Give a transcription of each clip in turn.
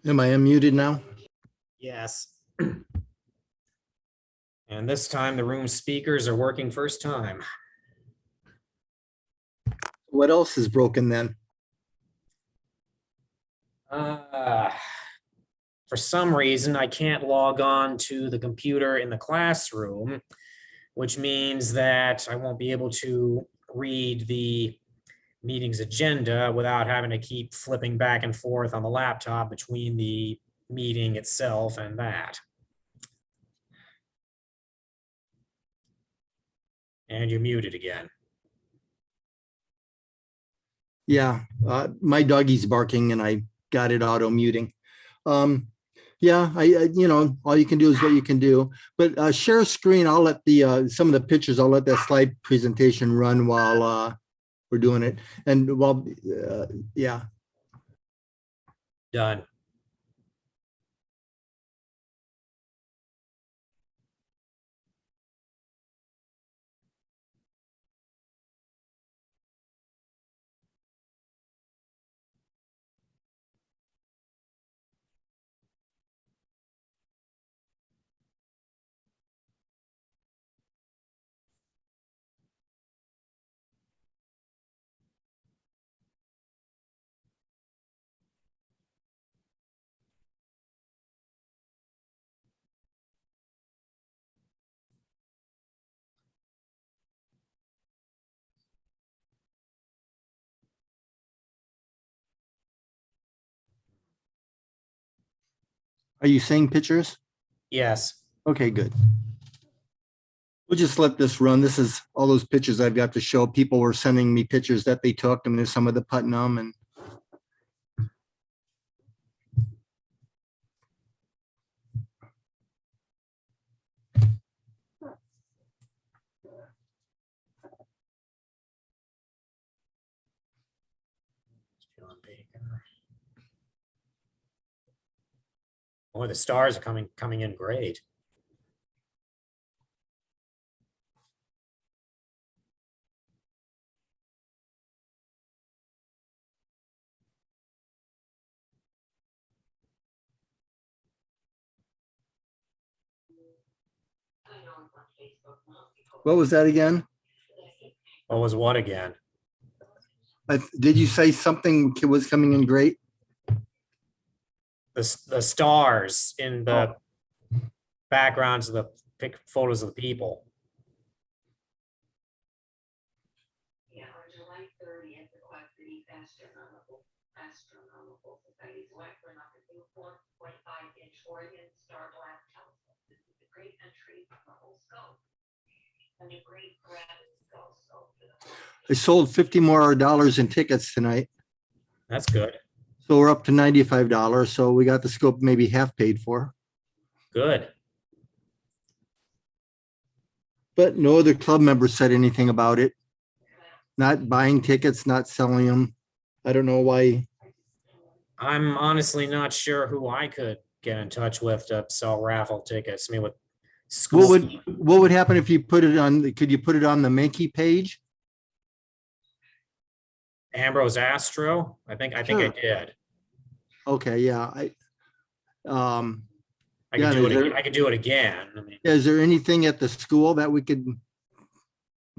Am I unmuted now? Yes. And this time the room speakers are working first time. What else is broken then? For some reason, I can't log on to the computer in the classroom, which means that I won't be able to read the meeting's agenda without having to keep flipping back and forth on the laptop between the meeting itself and that. And you're muted again. Yeah, my doggy's barking and I got it auto muting. Yeah, all you can do is what you can do. But share a screen. I'll let the some of the pictures. I'll let that slide presentation run while we're doing it. And while yeah. Done. Are you seeing pictures? Yes. Okay, good. We'll just let this run. This is all those pictures I've got to show. People were sending me pictures that they took, and there's some of the Putnam and Boy, the stars are coming in great. what was that again? What was what again? Did you say something was coming in great? The stars in the backgrounds of the photos of the people. Yeah, on July 30th, the Quad City Astronomical Society's Western up to 4.5-inch Oregon star black telescope. This is the great entry of the whole scope. And the great gravity scope. I sold $50 more in tickets tonight. That's good. So we're up to $95. So we got the scope maybe half paid for. Good. But no other club members said anything about it. Not buying tickets, not selling them. I don't know why. I'm honestly not sure who I could get in touch with to sell raffle tickets. I mean, with school. What would happen if you put it on? Could you put it on the Menke page? Ambrose Astro? I think I did. Okay, yeah. I could do it again. I mean, is there anything at the school that we could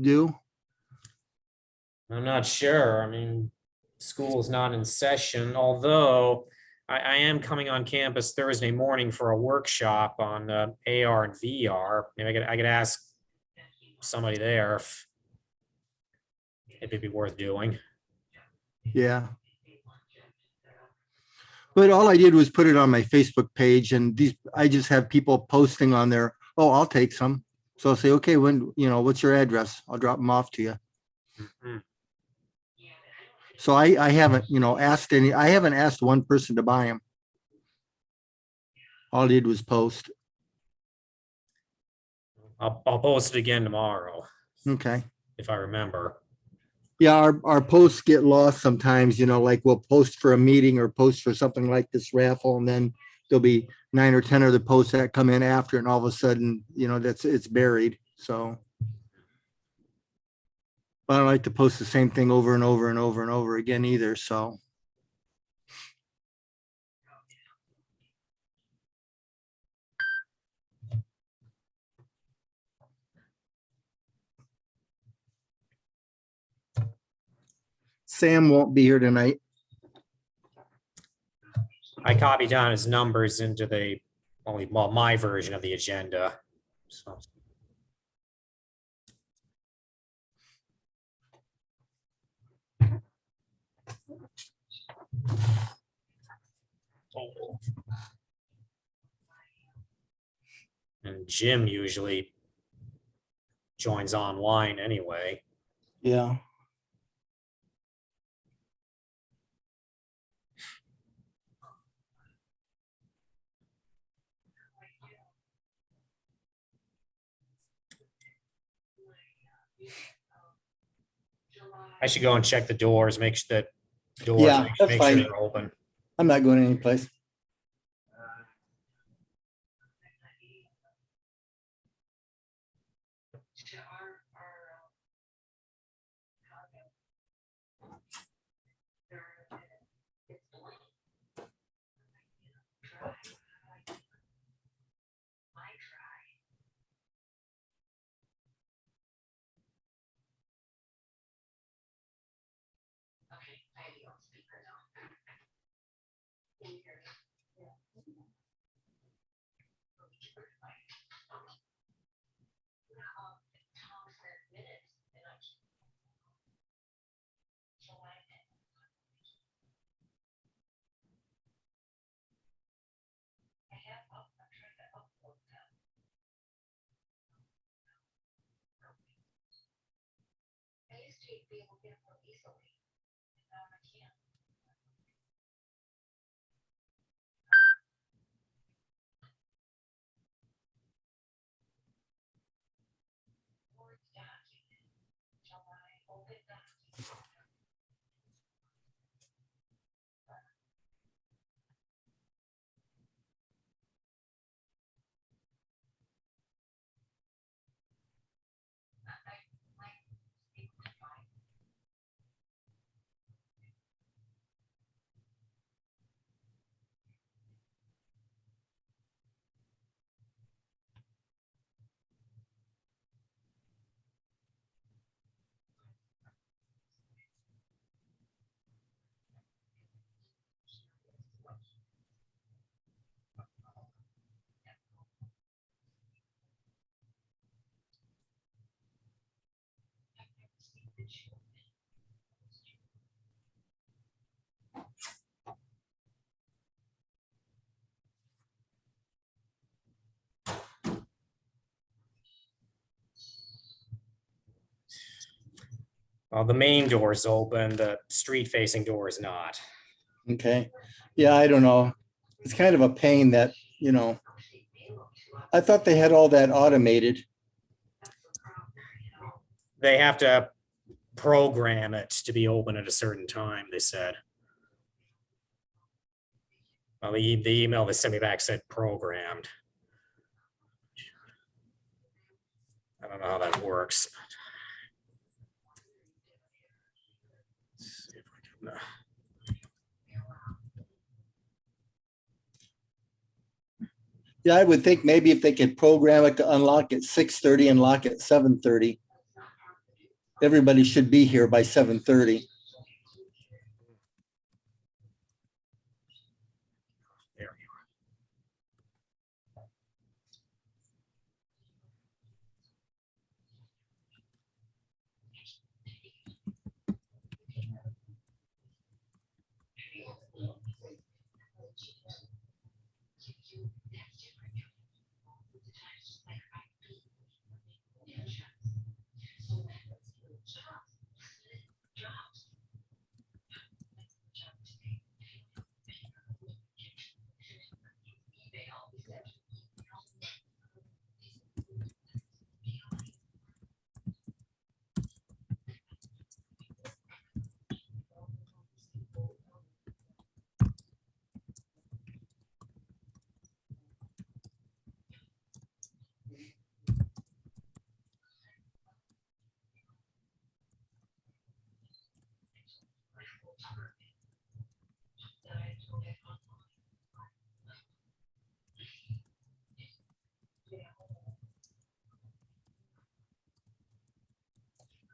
do? I'm not sure. I mean, school is not in session, although I am coming on campus Thursday morning for a workshop on AR and VR. Maybe I could ask somebody there if it'd be worth doing. Yeah. But all I did was put it on my Facebook page, and I just have people posting on there. Oh, I'll take some. So I'll say, okay, what's your address? I'll drop them off to you. Mm-hmm. So I haven't, I haven't asked one person to buy them. All I did was post. I'll post it again tomorrow. Okay. If I remember. Yeah, our posts get lost sometimes, like we'll post for a meeting or post for something like this raffle, and then there'll be 9 or 10 other posts that come in after, and all of a sudden, it's buried. So I don't like to post the same thing over and over and over and over again either. So Sam won't be here tonight. I copied down his numbers into my version of the agenda. So. And Jim usually joins online anyway. Yeah. I should go and check the doors, make sure that Yeah, that's make fine. sure they're open. I'm not going anyplace. Well, the main door is open, the street facing door is not. Okay. Yeah, I don't know. It's kind of a pain that, I thought they had all that automated. They have to program it to be open at a certain time, they said. Well, the email they sent me back said programmed. I don't know how that works. Let's see if I can, Yeah, I would think maybe if they could program it to unlock at 6:30 and lock at 7:30. Everybody should be here by 7:30. there you are.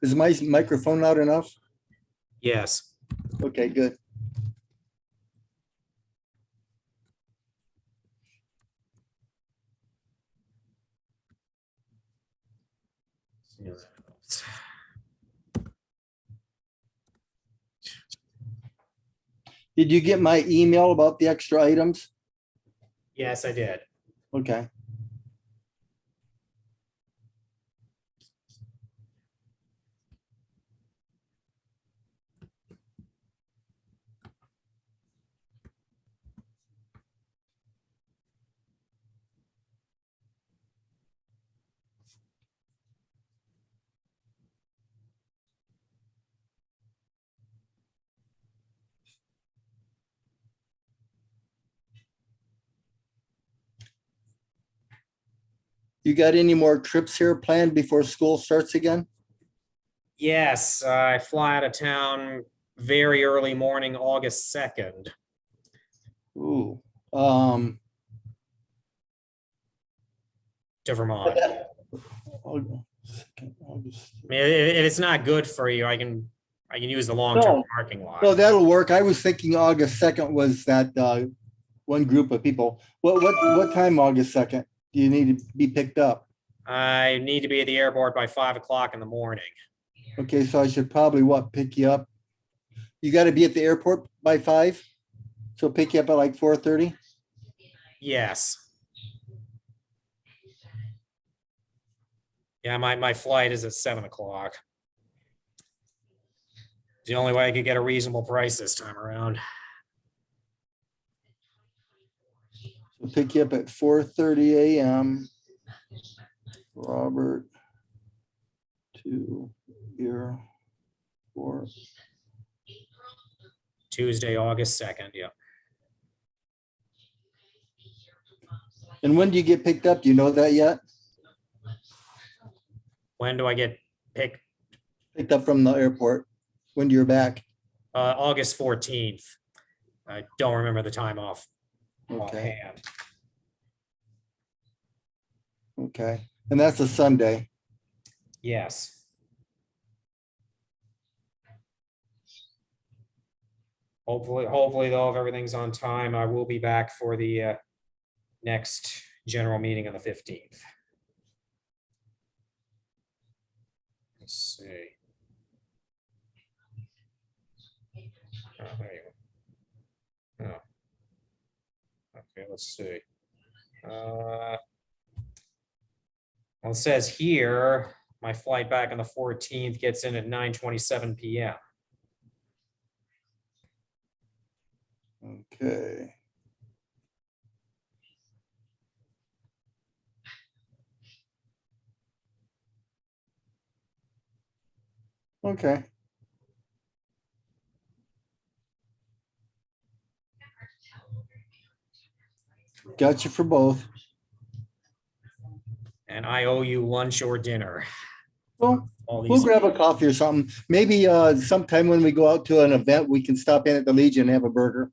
Is my microphone loud enough? Yes. Okay, good. Did you get my email about the extra items? Yes, I did. Okay. You got any more trips here planned before school starts again? Yes, I fly out of town very early morning, August 2nd. Ooh. To Vermont. I August. mean, if it's not good for you, I can use the long-term No. parking lot. No, that'll work. I was thinking August 2nd was that one group of people. What time August 2nd do you need to be picked up? I need to be at the airport by 5 o'clock in the morning. Okay, so I should probably pick you up? You got to be at the airport by 5? So pick you up at like 4:30? Yes. Yeah, my flight is at 7 o'clock. The only way I could get a reasonable price this time around. So pick you up at 4:30 a.m. Robert to airport. Tuesday, August 2nd, yeah. And when do you get picked up? Do you know that yet? When do I get picked? Picked up from the airport? When you're back? August 14th. I don't remember the time Okay. offhand. Okay. And that's a Sunday. Yes. Hopefully though, if everything's on time, I will be back for the next general meeting on the 15th. Let's see. Oh, there you go. Oh. Okay, let's see. Well, it says here, my flight back on the 14th gets in at 9:27 p.m. Okay. Okay. Got you for both. And I owe you lunch or dinner. Well, All we'll these, grab a coffee or something. Maybe sometime when we go out to an event, we can stop in at the Legion and have a burger.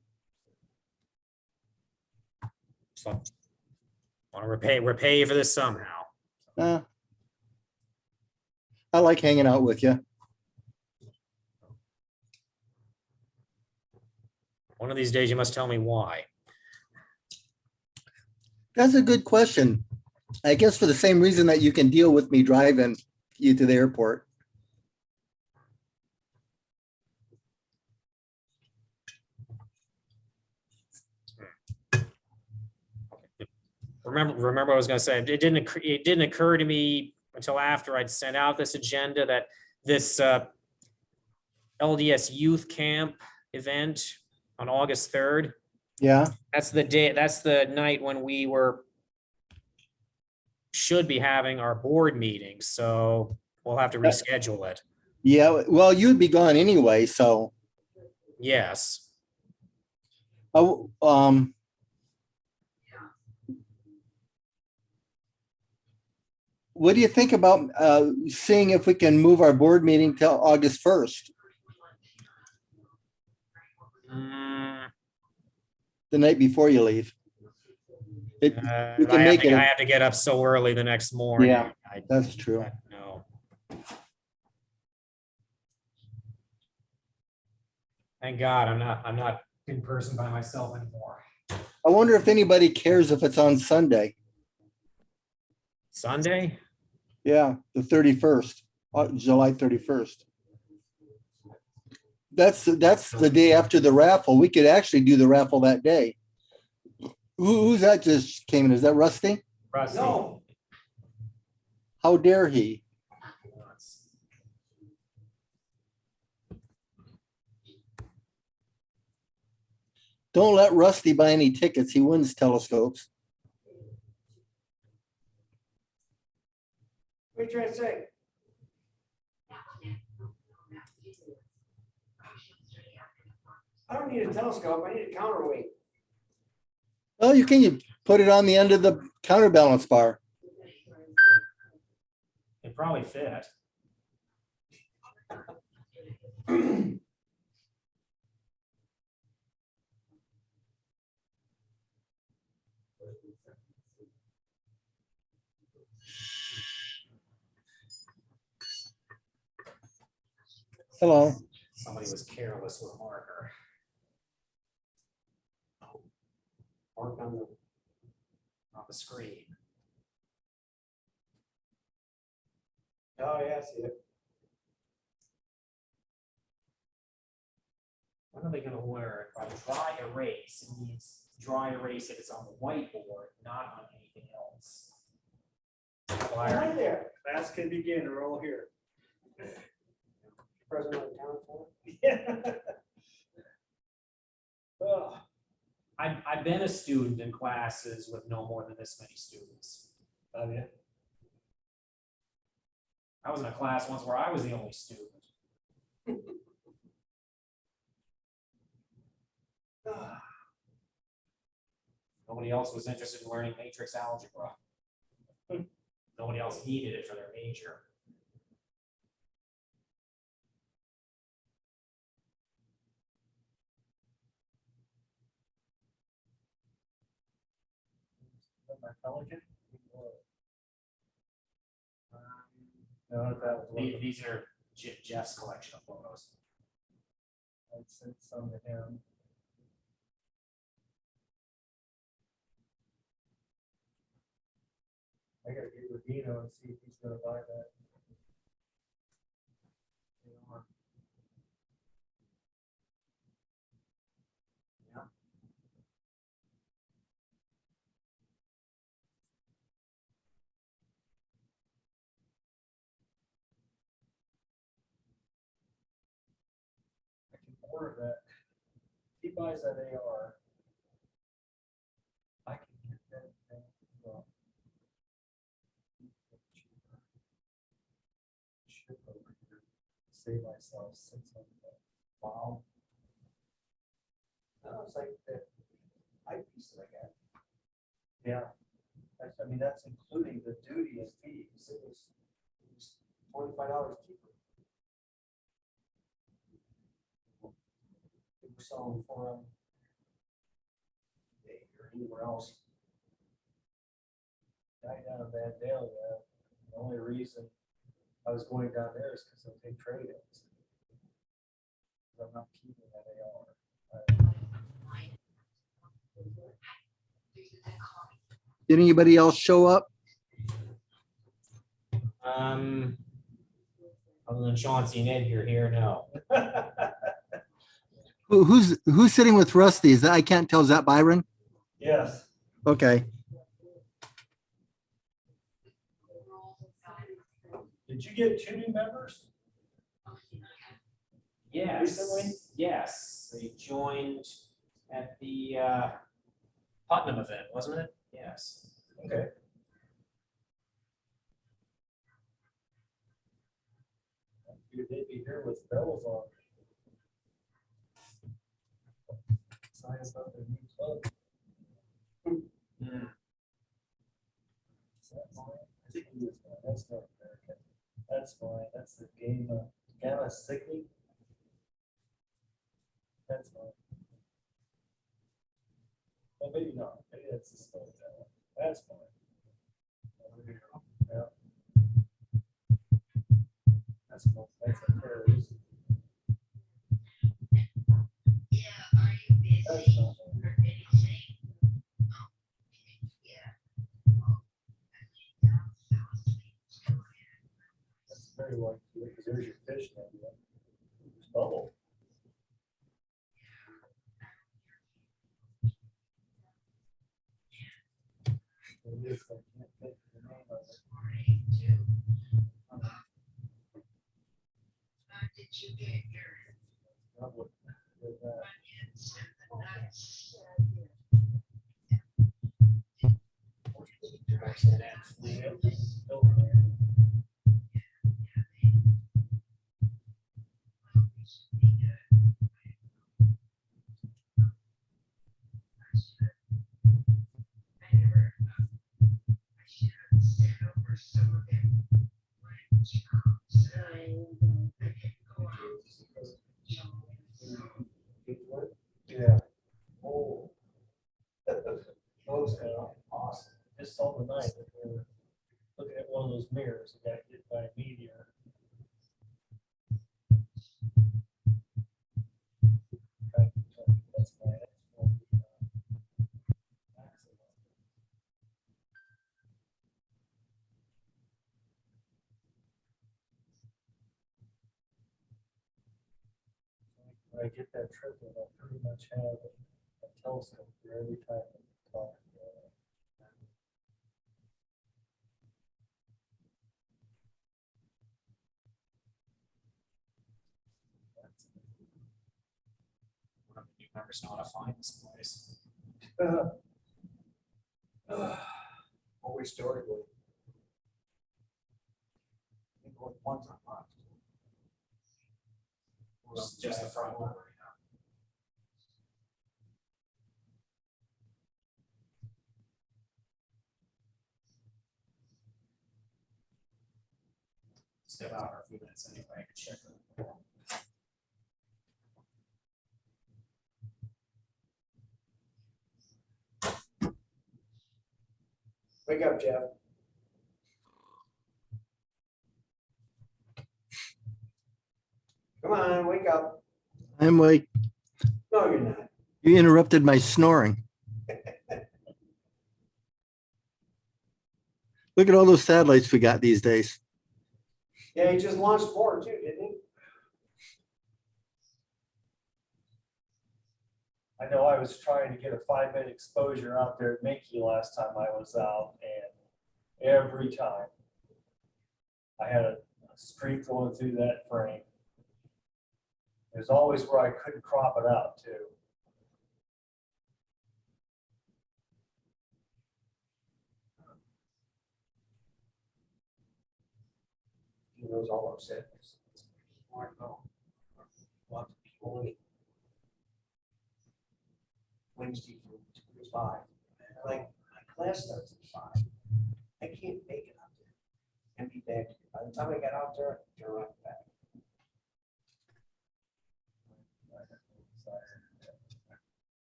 so, want to repay you for this somehow. I like hanging out with you. One of these days you must tell me why. That's a good question. I guess for the same reason that you can deal with me driving you to the airport. Remember I was going to say, it didn't occur to me until after I'd sent out this agenda that this LDS youth camp event on August 3rd, Yeah. that's the night when we should be having our board meeting. So we'll have to reschedule it. Yeah. Well, you'd be gone anyway. So, Yes. what do you think about seeing if we can move our board meeting till August 1st, the night before you leave? We can make it. I have to get up so early the next morning. Yeah, that's true. No. Thank God I'm not in person by myself anymore. I wonder if anybody cares if it's on Sunday. Sunday? Yeah, the 31st, July 31st. That's the day after the raffle. We could actually do the raffle that day. Who's that just came in? Is that Rusty? Rusty. No, How dare he? Don't let Rusty buy any tickets. He wins telescopes. what are you trying to say? I don't need a telescope, I need a counterweight. Well, you can put it on the end of the counterbalance bar. It probably fit. Hello. Somebody was careless with a marker. Marked on the screen. Oh, yeah, I see it. When are they gonna learn? By dry erase, it means dry erase if it's on the whiteboard, not on anything else. Right there. Class can begin, we're all here. President of the town for? Yeah. Oh, I've been a student in classes with no more than this many students. oh, yeah. I was in a class once where I was the only student. Nobody else was interested in learning matrix algebra. Nobody else needed it for their major. Pelican? No, that was. These are Jeff's collection of photos. I sent some to him. I gotta get Rubino and see if he's gonna buy that. I can order that. If he buys that AR, I can get that thing from. Ship over here, save myself $600. Wow. No, it's like the eyepiece that I got. Yeah, that's, I mean, that's including the duty and fees. It was $25 cheaper. They were selling for or anywhere else. Guy down in Riverdale, the only reason I was going down there is because they'll take trade-ins. I'm not keeping that AR. Did anybody else show up? Other than Chauncey and Ed here, no. Who's sitting with Rusty? Is that, I can't tell. Is that Byron? Yes. Okay. Did you get 2 new members? Yes, Recently? yes, they joined at the Putnam event, wasn't it? Yes. Okay. They'd be here with bells on. Sign us up in a new club. Hmm. Is that mine? I think it is mine. That's North American. That's mine. That's the game. Gamma Cygni. That's mine. Well, maybe not. Maybe that's the stuff. That's mine. Yeah. That's cool. That's a terrorist. That's not bad. That's very likely, because there's your fish now. There's bubble. It is, I can't think of the name of it. Probably with that. Yeah. Oh. Those are awesome. Just saw the night that we were looking at one of those mirrors that got hit by a meteor. That's my accident. When I get that trip, in, I'll pretty much have a telescope for every time I talk. You never know how to find this place. Always started with. I think only one time left. Just the front door. Step out for a few minutes anyway. I can check it. Wake up, Jeff. Come on, wake up. I'm like, No, you're not. you interrupted my snoring. Look at all those satellites we got these days. Yeah, he just launched more too, didn't he? I know I was trying to get a 5-minute exposure out there at Menke last time I was out, and every time I had a streak going through that frame. There's always where I couldn't crop it out too. He knows all upset. Smart though. Lots of people only Wednesday from 2 to 5. Like, my class starts at 5. I can't make it out there and be back. By the time I got out there, I could turn right back.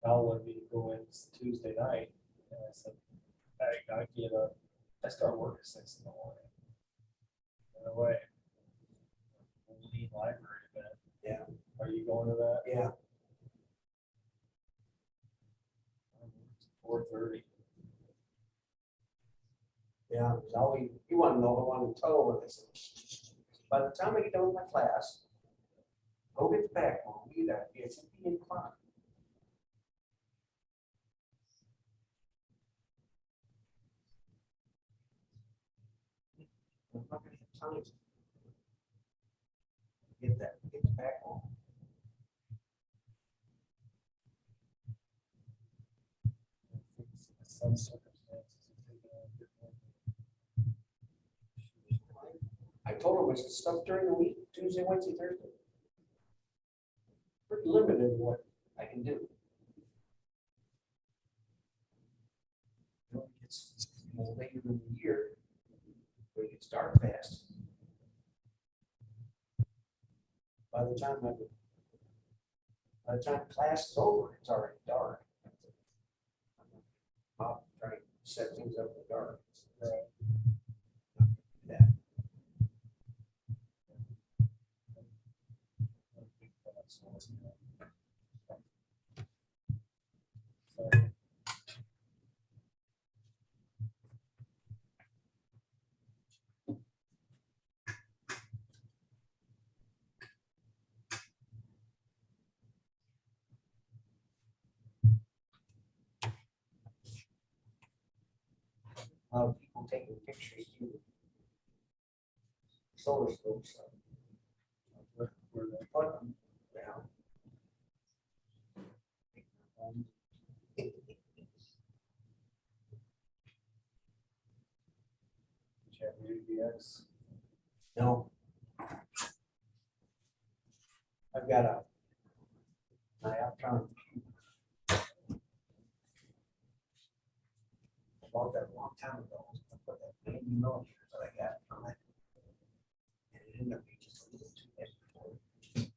Al wanted me to go in Tuesday night, and I said, I get up. I start work at 6 in the morning. No way. Lead library event. Yeah. Are you going to that? Yeah. 4:30. Yeah, it was always, you want to know the one in tow, and I said, by the time I get done with my class, go get the back home, be there, it's at the o'clock. I'm not gonna have time to get the back home. Some circumstances. I told him, I said, stuff during the week, Tuesday, Wednesday, Thursday. Pretty limited what I can do. It's later in the year, we can start fast. By the time class is over, it's already dark. I'll try to set things up in the dark. Yeah. People taking pictures through the solar scopes. Where they put them down. Check UVX. No. I've got a dioptron. Bought that a long time ago. I put that 90 millimeters that I got from it. And it ended up being just a little too heavy for it.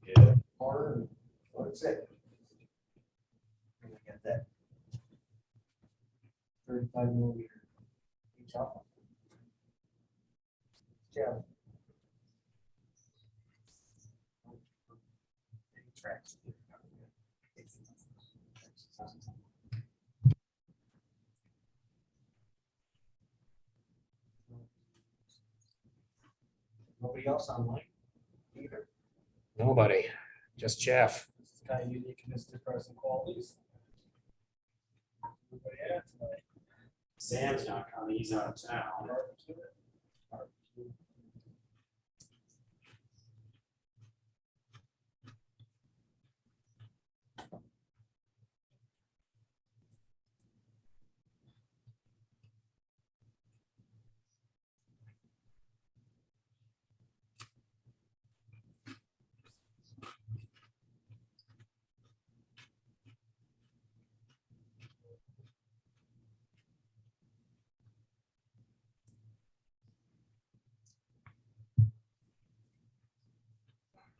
Yeah. Corner, what's it? And I got that 35 millimeter each off. Jeff. Tracks. Nobody else online either. Nobody, just Jeff. It's kind of unique in its depressing qualities. Everybody had tonight. Sam's not coming, he's out of town.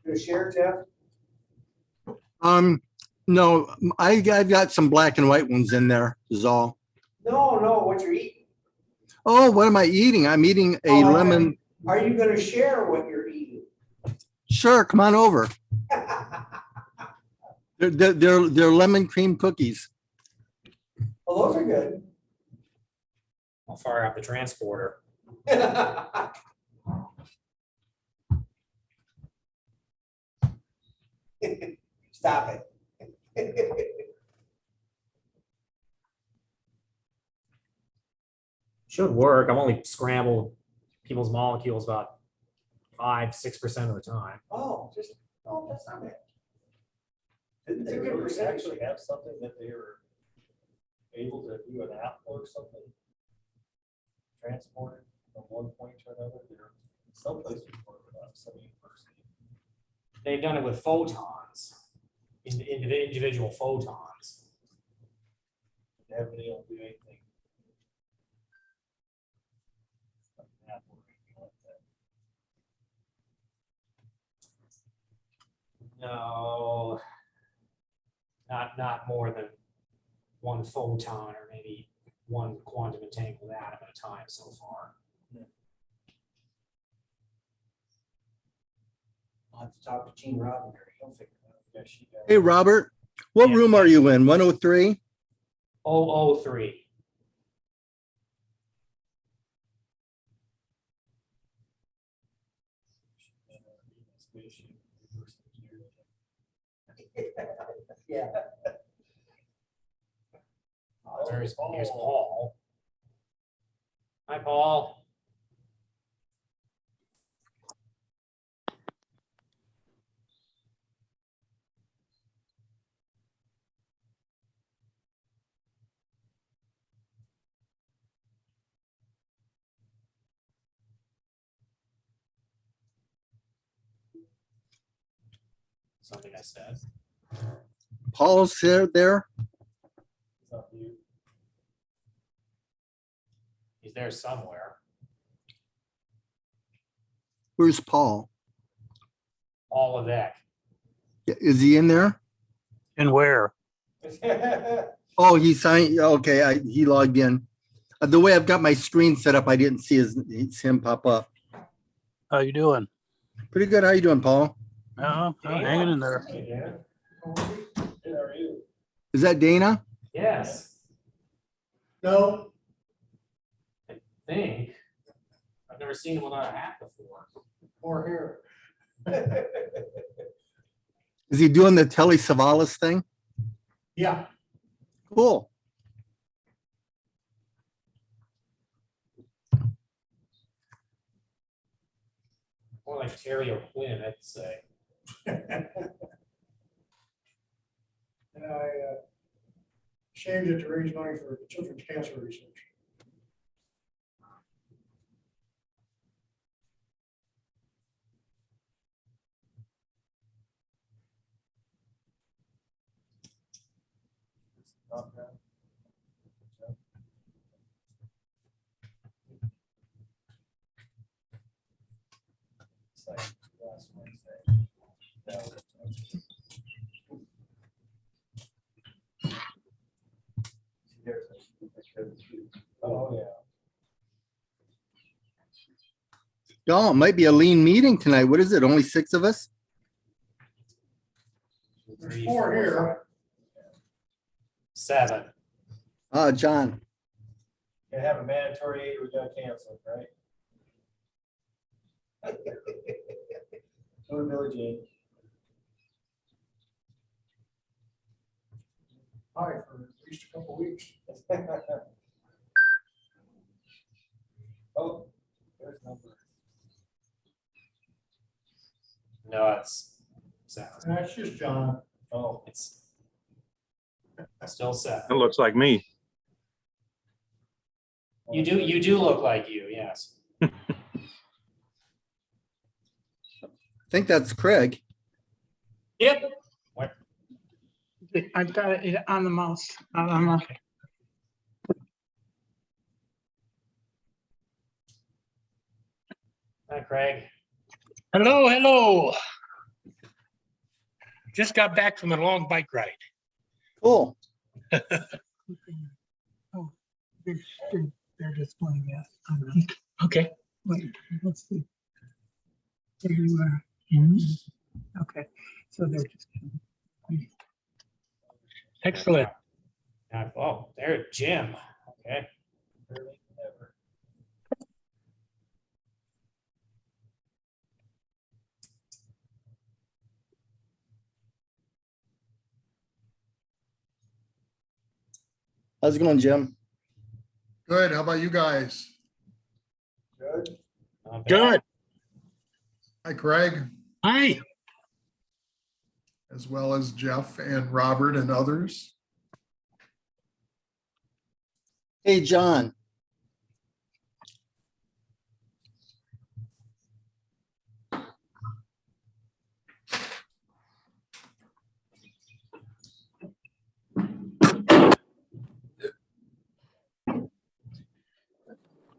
You share, Jeff? No, I've got some black and white ones in there is all. No, what you're eating. Oh, what am I eating? I'm eating a Oh, okay. lemon. Are you gonna share what you're eating? Sure, come on over. They're lemon cream cookies. Well, those are good. I'll fire up the transporter. Stop it. Should work. I'm only scrambled people's molecules about 5-6% of the time. That's not bad. Didn't It's a they good really percentage. actually have something that they were able to do an app or something? Transported from one point to another, there, someplace before, some university. They've done it with photons, individual photons. They haven't been able to do anything. Like an app or anything like that. No, not more than one photon or maybe one quantum entangled atom at a time so far. I'll have to talk to Gene Roddenberry. He'll figure it out. Yeah, she got- Hey, Robert, what Yeah. room are you in? 103? 003. Spaceship, reverse engineering. Yeah. Here's Paul. Hi, Paul. Something I said. Paul's there? It's not you. He's there somewhere. Where's Paul? Paul Levesque. Is he in there? And where? Oh, he signed. Okay, he logged in. The way I've got my screen set up, I didn't see him pop up. How you doing? Pretty good. How you doing, Paul? I'm hanging in there. Hey, Dan. Good, how are you? Is that Dana? Yes, No. I think. I've never seen him without a hat before. Or here. Is he doing the Telly Savalas thing? Yeah. Cool. More like Terry O'Quinn, I'd say. And I shaved it to raise money for children's cancer research. Not bad. It's like last Wednesday. Oh, yeah. Oh, it might be a lean meeting tonight. What is it? Only 6 of us? There's 4 here. 7. John. Gonna have a mandatory 8, we gotta cancel it, right? So Billy Jean. Hi, for at least a couple weeks. Oh, there's number. No, it's 7. And that's just John. Oh, It's still 7. It looks like me. You do look like you, yes. I think that's Craig. Yep. I've got it on the mouse. Okay. Hi, Craig. Hello, hello. Just got back from a long bike ride. Cool. Oh, they're displaying that. Okay, wait, let's see. There you are. Okay, so they're just. Excellent. Oh, there, Jim. Okay. early never. How's it going, Jim? Good. How about you guys? Good. Not bad. Good. Hi, Craig, Hi. as well as Jeff and Robert and others. Hey, John.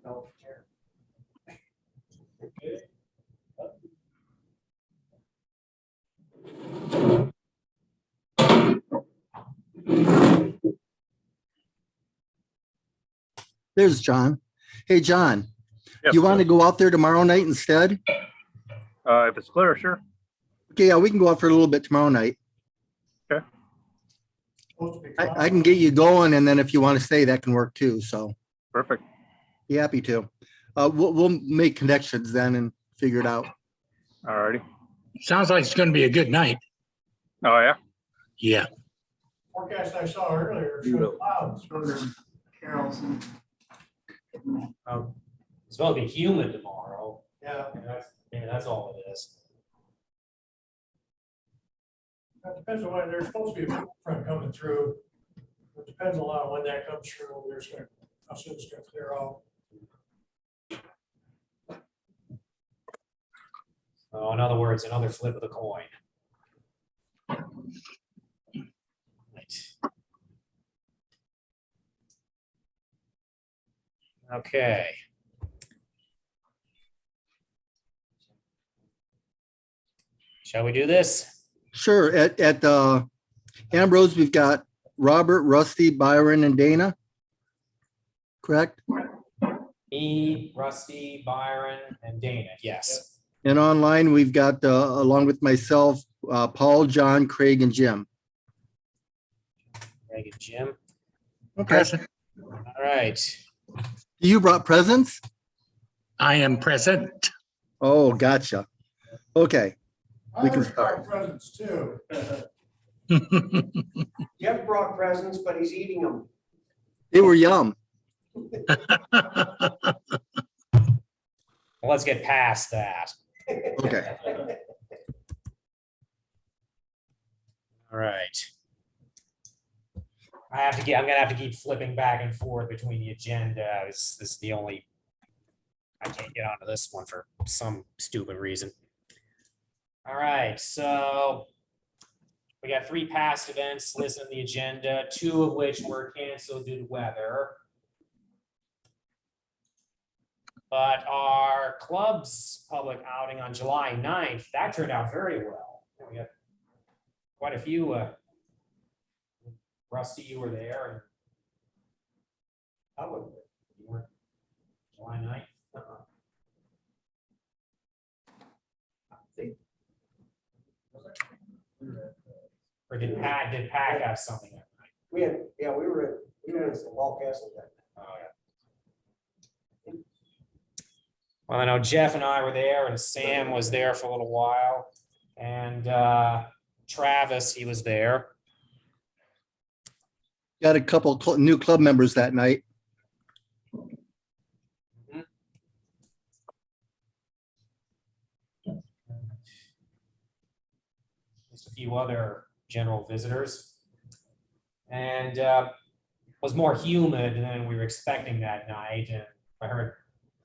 No, chair. Okay. There's John. Hey, John, Yes, you want to sir. go out there tomorrow night instead? If it's clear, sure. Okay, yeah, we can go out for a little bit tomorrow night. Supposed to be I can get you going, and then if you want to stay, that can work too. So Perfect. be happy to. We'll make connections then and figure it out. All righty. Sounds like it's going to be a good night. Oh, yeah. Yeah. Forecast I saw earlier showed clouds. It's supposed to be humid tomorrow. Yeah, Maybe that's all it is. that depends on when there's supposed to be a cold front coming through. It depends a lot on when that comes through. There's gonna, how soon it's gonna clear out. Oh, in other words, another flip of the coin. Right. Okay. Shall we do this? Sure. At Ambrose, we've got Robert, Rusty, Byron, and Dana. Correct? Me, Rusty, Byron, and Dana. Yes. And online, we've got, along with myself, Paul, John, Craig, and Jim. Craig and Jim. Okay. Present. All right. You brought presents? I am present. Oh, gotcha. Okay. We can Irish got start. presents too. Jeff brought presents, but he's eating them. They were yum. Let's get past that. Okay. All right. I'm gonna have to keep flipping back and forth between the agenda. This is the only, I can't get onto this one for some stupid reason. All right, so we got 3 past events listed on the agenda, 2 of which were canceled due to weather. But our club's public outing on July 9th, that turned out very well. We got quite a few. Rusty, you were there. I would. You were July 9th. Or did Pat have something that night? We had, yeah, we were at the Wall Castle that night. Oh, yeah. Well, I know Jeff and I were there, and Sam was there for a little while, and Travis, he was there. Got a couple new club members that night. Just a few other general visitors. And was more humid than we were expecting that night. And I heard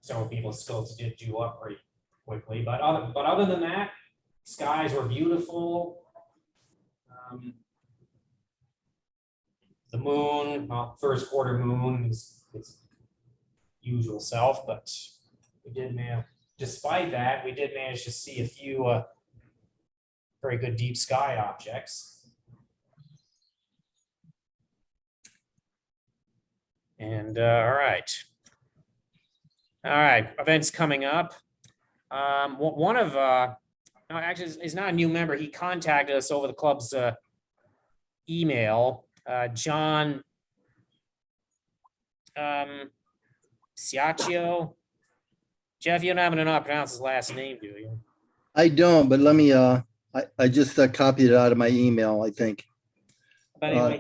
several people still did do up pretty quickly. But other than that, skies were beautiful. The moon, first quarter moon is its usual self, but we did manage, despite that, we did manage to see a few very good deep sky objects. And all right, events coming up. One of, no, actually, he's not a new member. He contacted us over the club's email. John Ciaccio. Jeff, you don't happen to know how to pronounce his last name, do you? I don't, but let me, I just copied it out of my email, I think. But anyway,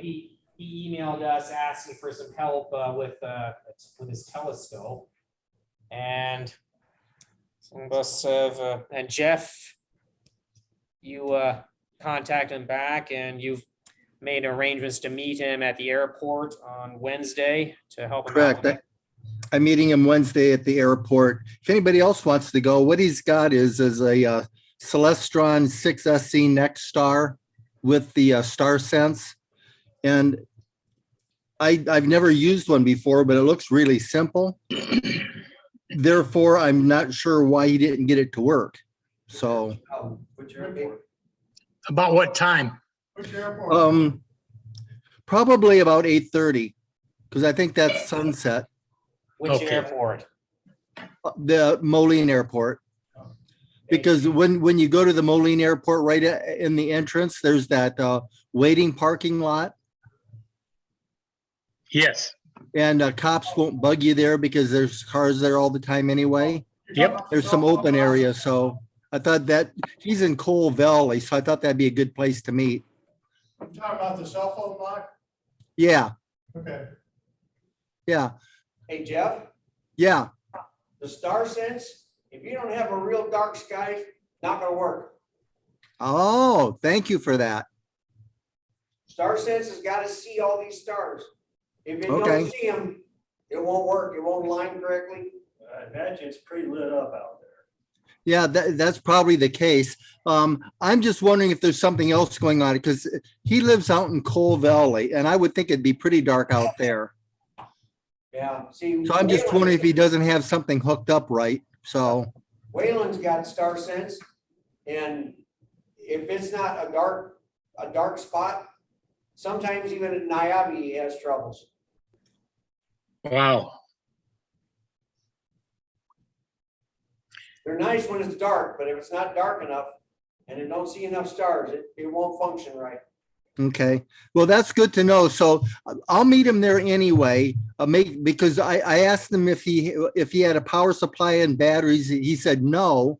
he emailed us asking for some help with his telescope. And some of us have, and Jeff, you contacted him back, and you've made arrangements to meet him at the airport on Wednesday to help him out. Correct. I'm meeting him Wednesday at the airport. If anybody else wants to go, what he's got is a Celestron 6SC Next Star with the Star Sense. And I've never used one before, but it looks really simple. Therefore, I'm not sure why he didn't get it to work. So, Which airport? About what time? Which airport? probably about 8:30, because I think that's sunset. Which Okay. airport? The Moline Airport. Because when you go to the Moline Airport, right in the entrance, there's that waiting parking lot. Yes. And cops won't bug you there because there's cars there all the time anyway. Yep. There's some open area, so I thought that he's in Coal Valley, so I thought that'd be a good place to meet. You talking about the cell phone block? Yeah, Okay. yeah, Hey, Jeff, yeah. the Star Sense, if you don't have a real dark sky, not gonna work. Oh, thank you for that. Star Sense has got to see all these stars. If it Okay. don't see them, it won't work. It won't line correctly. I imagine it's pretty lit up out there. Yeah, that's probably the case. I'm just wondering if there's something else going on because he lives out in Coal Valley and I would think it'd be pretty dark out there. Yeah, see. So I'm just wondering if he doesn't have something hooked up right. So, Wayland's got Star Sense, and if it's not a dark spot, sometimes even at Niabi he has troubles. Wow. They're nice when it's dark, but if it's not dark enough and it don't see enough stars, it won't function right. okay. Well, that's good to know. So I'll meet him there anyway. Because I asked him if he had a power supply and batteries. He said no.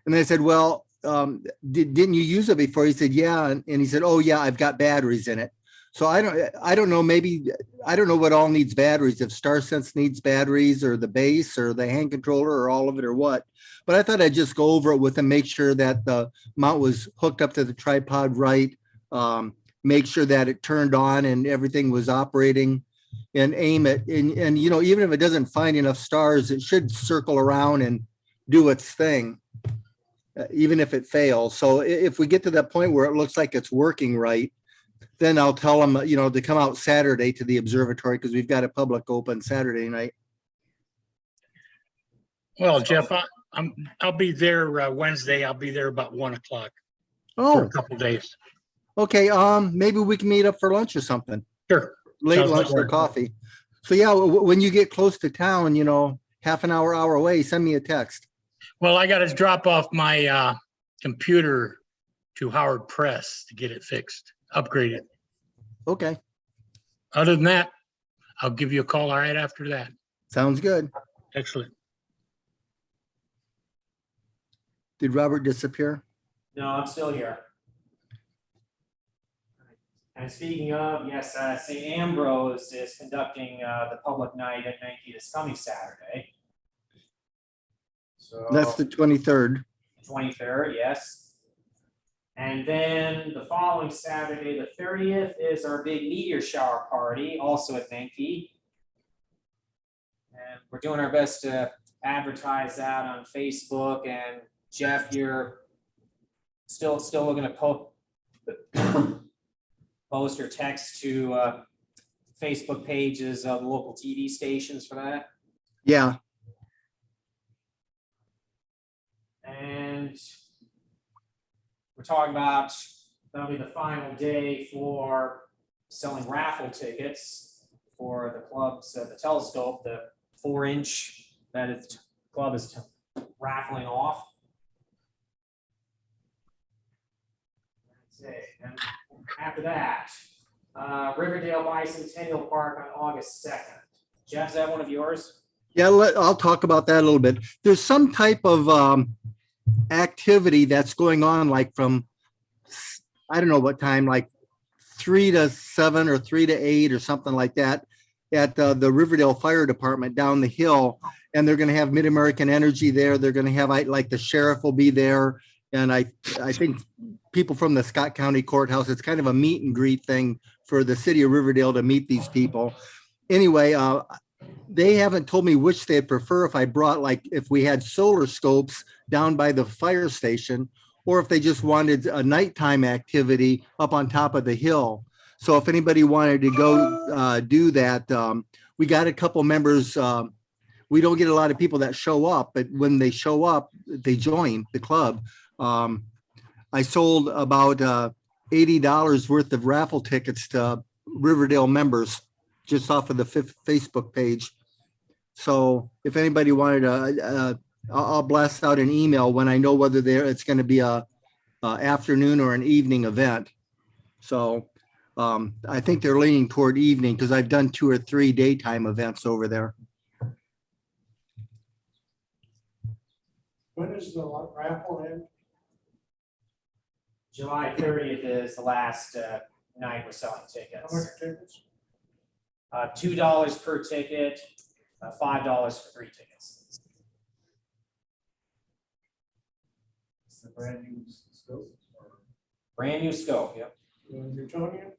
And I said, well, didn't you use it before? He said, yeah. And he said, oh yeah, I've got batteries in it. So I don't know, maybe, I don't know what all needs batteries, if StarSense needs batteries or the base or the hand controller or all of it or what. But I thought I'd just go over it with him, make sure that the mount was hooked up to the tripod right, make sure that it turned on and everything was operating, and aim it. And you know, even if it doesn't find enough stars, it should circle around and do its thing, even if it fails. So if we get to that point where it looks like it's working right, then I'll tell them, you know, to come out Saturday to the observatory, because we've got a public open Saturday night. Well, Jeff, I'll be there Wednesday. I'll be there about 1 o'clock for Oh, a couple days. okay. Maybe we can meet up for lunch or something, Sure. late Sounds lunch like or work. coffee. So yeah, when you get close to town, you know, half an hour away, send me a text. Well, I got to drop off my computer to Howard Press to get it fixed, upgraded. Okay, Other than that, I'll give you a call right after that. sounds good. Excellent. Did Robert disappear? No, I'm still here. And speaking of, yes, St. Ambrose is conducting the public night at Menke this coming Saturday. So That's the 23rd. 23rd, yes. And then the following Saturday, the 30th, is our big meteor shower party, also at Menke. And we're doing our best to advertise that on Facebook. And Jeff, you're still looking at post or text to Facebook pages of local TV stations for that. Yeah, And we're talking about, that'll be the final day for selling raffle tickets for the club's, the telescope, the 4-inch that its club is raffling off. That's it. And after that, Riverdale Bicentennial Park on August 2nd. Jeff, is that one of yours? yeah. I'll talk about that a little bit. There's some type of activity that's going on, like from, I don't know what time, like 3 to 7 or 3 to 8 or something like that, at the Riverdale Fire Department down the hill. And they're going to have Mid-American Energy there. They're going to have, like, the sheriff will be there. And I think people from the Scott County Courthouse, it's kind of a meet and greet thing for the city of Riverdale to meet these people. Anyway, they haven't told me which they'd prefer, if I brought, like, if we had solar scopes down by the fire station, or if they just wanted a nighttime activity up on top of the hill. So if anybody wanted to go do that, we got a couple members. We don't get a lot of people that show up, but when they show up, they join the club. I sold about $80 worth of raffle tickets to Riverdale members just off of the Facebook page. So if anybody wanted to, I'll blast out an email when I know whether it's going to be a afternoon or an evening event. So I think they're leaning toward evening, because I've done 2 or 3 daytime events over there. When is the raffle end? July 30th is the last night we're selling How tickets. much are tickets? $2 per ticket, $5 for 3 tickets. It's the brand new scope. Brand new scope, yep. Newtonian?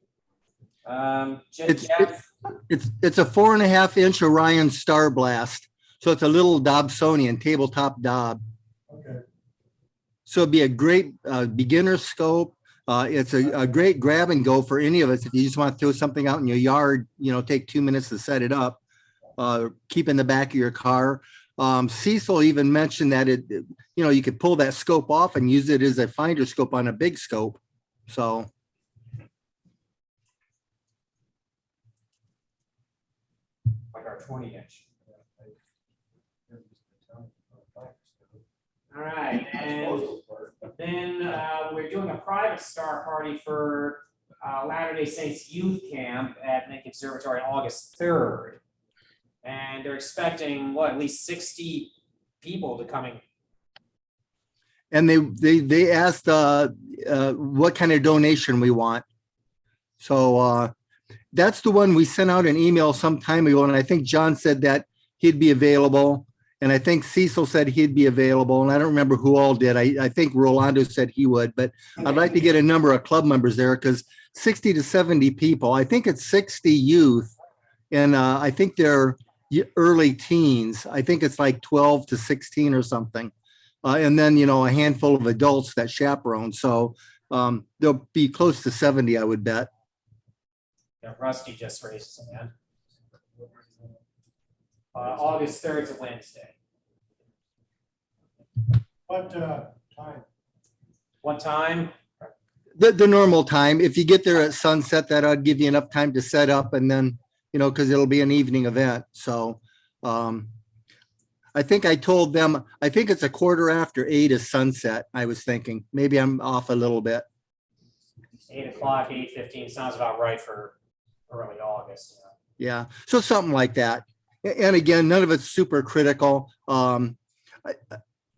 Jeff, It's a 4.5-inch Orion Star Blast. So it's a little Dobsonian tabletop Dob. Okay. So it'd be a great beginner scope. It's a great grab and go for any of us. If you just want to throw something out in your yard, you know, take 2 minutes to set it up, keep in the back of your car. Cecil even mentioned that you could pull that scope off and use it as a finder scope on a big scope. So. like our 20-inch. All right, and then we're doing a private star party for Latter-day Saints Youth Camp at Menke Observatory on August 3rd. And they're expecting, at least 60 people to come in. and they asked what kind of donation we want. So that's the one we sent out an email some time ago, and I think John said that he'd be available, and I think Cecil said he'd be available, and I don't remember who all did. I think Rolando said he would, but I'd like to get a number of club members there because 60 to 70 people. I think it's 60 youth, and I think they're early teens. I think it's like 12 to 16 or something. And then, a handful of adults that chaperone. So there'll be close to 70, I would bet. Yeah, Rusty just raised his hand. August 3rd is a Wednesday. What time? What time? The normal time. If you get there at sunset, that'll give you enough time to set up, and then, because it'll be an evening event. So I think I told them, I think it's 8:15 is sunset. I was thinking, maybe I'm off a little bit. 8 o'clock, 8:15 sounds about right for early August. Yeah. So something like that. And again, none of it's super critical.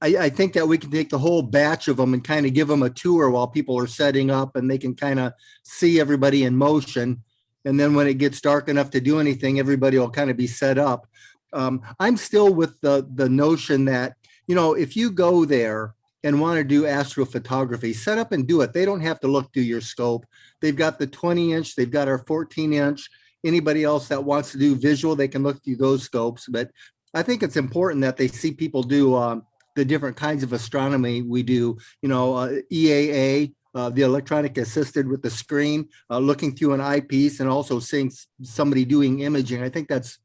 I think that we can take the whole batch of them and kind of give them a tour while people are setting up, and they can kind of see everybody in motion. And then when it gets dark enough to do anything, everybody will kind of be set up. I'm still with the notion that, if you go there and want to do astrophotography, set up and do it. They don't have to look through your scope. They've got the 20-inch, they've got our 14-inch. Anybody else that wants to do visual, they can look through those scopes. But I think it's important that they see people do the different kinds of astronomy we do, EAA, the electronic assisted with the screen, looking through an eyepiece, and also seeing somebody doing imaging. I think that's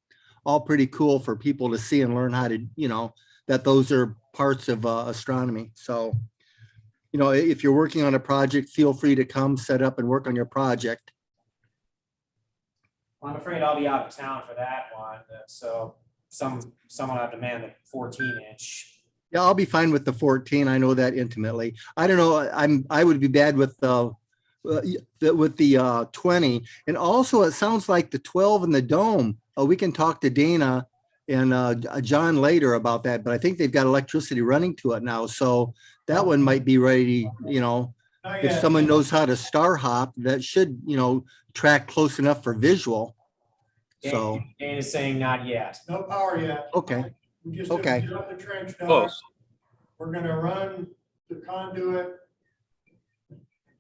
all pretty cool for people to see and learn how to, that those are parts of astronomy. So, if you're working on a project, feel free to come set up and work on your project. Well, I'm afraid I'll be out of town for that one. So someone will have to man the 14-inch. Yeah, I'll be fine with the 14. I know that intimately. I don't know. I would be bad with the 20. And also, it sounds like the 12 and the dome. We can talk to Dana and John later about that, but I think they've got electricity running to it now. So that one might be ready, Not if yet. someone knows how to star hop, that should, track close enough for visual. So, Dan is saying not yet. No power yet. okay. We just Okay. have to get up the trench down. Close. We're gonna run the conduit,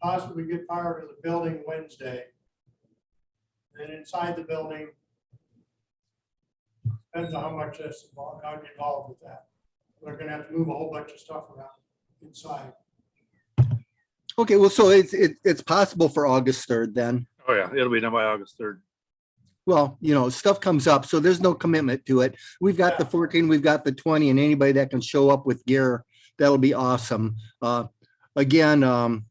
possibly get power to the building Wednesday. Then inside the building, depends on how much that's involved, I'll get involved with that. We're gonna have to move a whole bunch of stuff around inside. Okay, well, so it's possible for August 3rd then. Oh, yeah, it'll be done by August 3rd. Well, stuff comes up, so there's no commitment to it. We've got the 14, we've got the 20, and anybody that can show up with gear, that'll be awesome. Again, I'm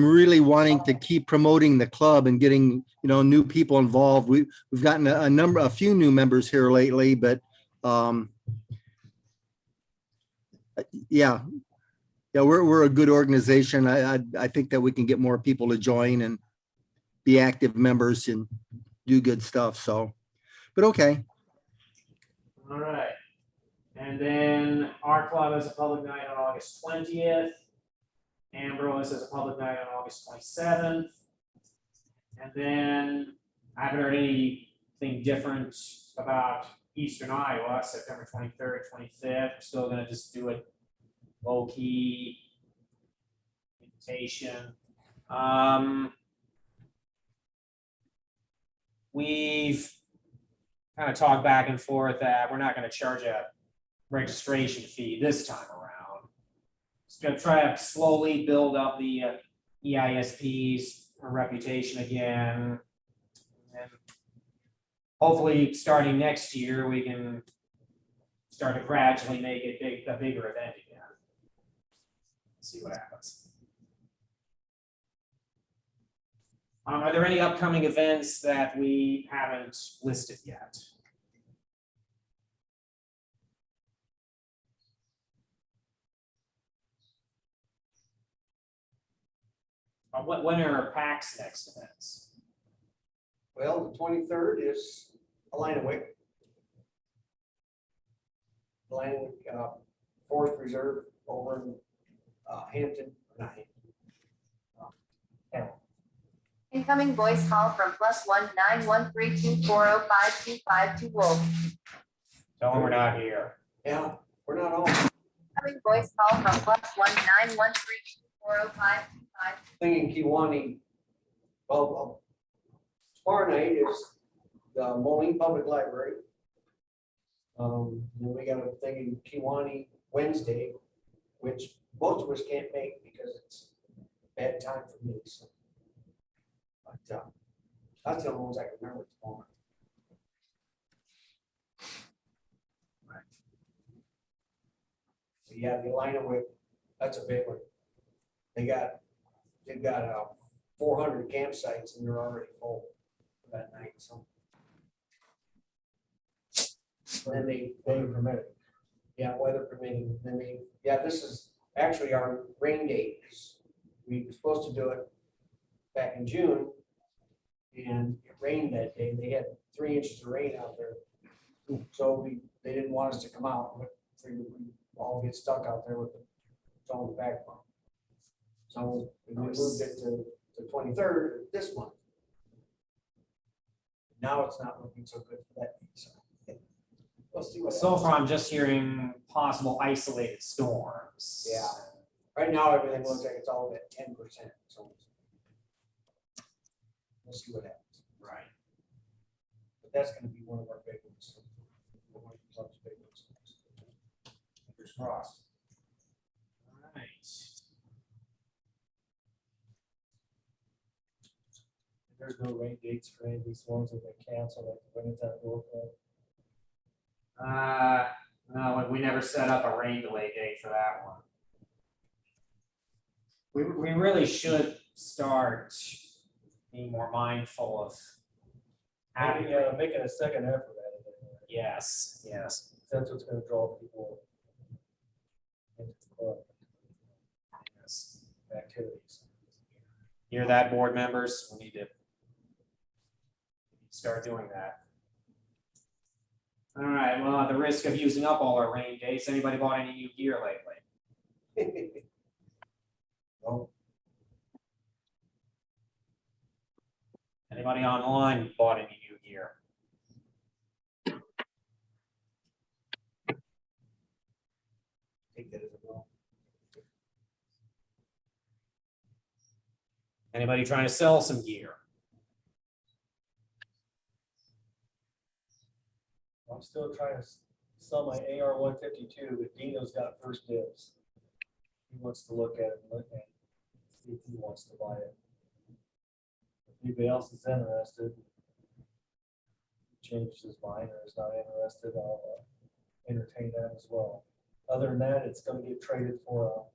really wanting to keep promoting the club and getting, new people involved. We've gotten a few new members here lately, but yeah, we're a good organization. I think that we can get more people to join and be active members and do good stuff. So, but okay. All right. And then our club has a public night on August 20th. Ambrose has a public night on August 27th. And then I haven't heard anything different about Eastern Iowa, September 23rd, 25th. We're still gonna just do it low-key invitation. We've kind of talked back and forth that we're not going to charge a registration fee this time around. Just going to try to slowly build up the EISP's reputation again. And hopefully starting next year, we can start to gradually make it a bigger event again. See what happens. Are there any upcoming events that we haven't listed yet? When are PAC's next events? Well, the 23rd is Forest Preserve over in Hampton, not Hampton. Hamilton. Incoming voice call from +19132405252 Wolf. Tell them we're not here. Yeah, we're not on. Incoming voice call from +19132405252. Thing in Kiwanee. Well, tomorrow night is the Moline Public Library. Then we got a thing in Kiwanee Wednesday, which most of us can't make because it's bad time for me, so. But that's the only ones I can remember at the moment. So yeah, the Elena Whip, that's a big one. They've got 400 campsites and they're already full for that night, so. And then they permit it. Yeah, weather permitting, then this is actually our rain date. We were supposed to do it back in June. And it rained that day. They had 3 inches of rain out there. So they didn't want us to come out, but we all get stuck out there with the on the backbone. So we moved it to the 23rd this month. Now it's not looking so good for that. So we'll see what So happens. far, I'm just hearing possible isolated storms. Yeah. Right now, everything looks like it's all at 10%. So we'll see what happens. Right. But that's going to be one of our big ones. One of the club's big ones. Fingers crossed. All right. There's no rain dates for any of these ones that they cancel, like the Wintertime Door Club. No, we never set up a rain delay date for that one. We really should start being more mindful of having, Making a second effort at it. yes. That's what's gonna draw people into the club Yes. activities. Hear that, board members? We need to start doing that. All right, well, at the risk of using up all our rain dates, anybody bought any new gear lately? No. Anybody online bought any new gear? Take that as a no. Anybody trying to sell some gear? I'm still trying to sell my AR-152, but Dino's got first dibs. He wants to look at it and see if he wants to buy it. If anybody else is interested, changed his mind or is not interested, I'll entertain that as well. Other than that, it's going to get traded for a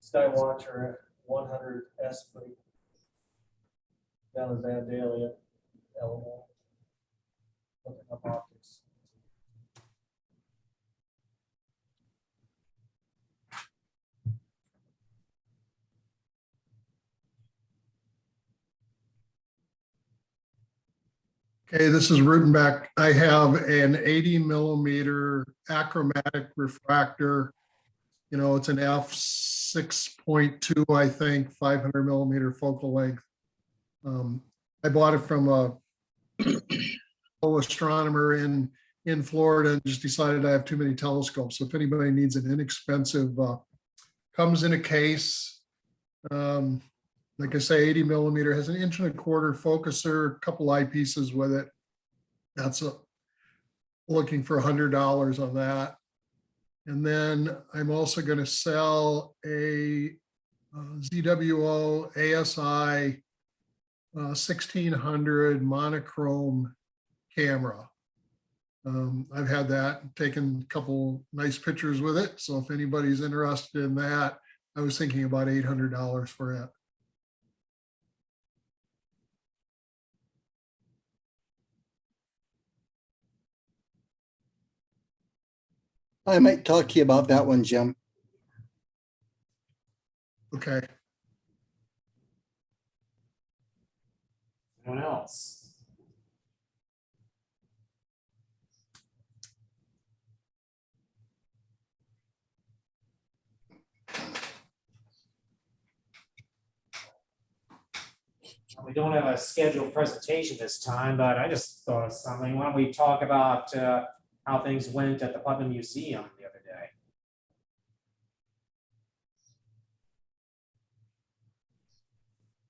Skywatcher 100 Esprit down in Vandalia, Illinois. Looking up optics. Okay, this is Rutenbeck. I have an 80mm achromatic refractor. You know, it's an f6.2, I think, 500mm focal length. I bought it from a astronomer in Florida and just decided I have too many telescopes. So if anybody needs an inexpensive, comes in a case. Like I say, 80mm, has an 1.25" focuser, a couple eyepieces with it. That's looking for $100 on that. And then I'm also going to sell a ZWO ASI 1600 monochrome camera. I've had that, taken a couple nice pictures with it. So if anybody's interested in that, I was thinking about $800 for it. I might talk to you about that one, Jim. Okay. Anyone else? We don't have a scheduled presentation this time, but I just thought of something. Why don't we talk about how things went at the Putnam Museum the other day?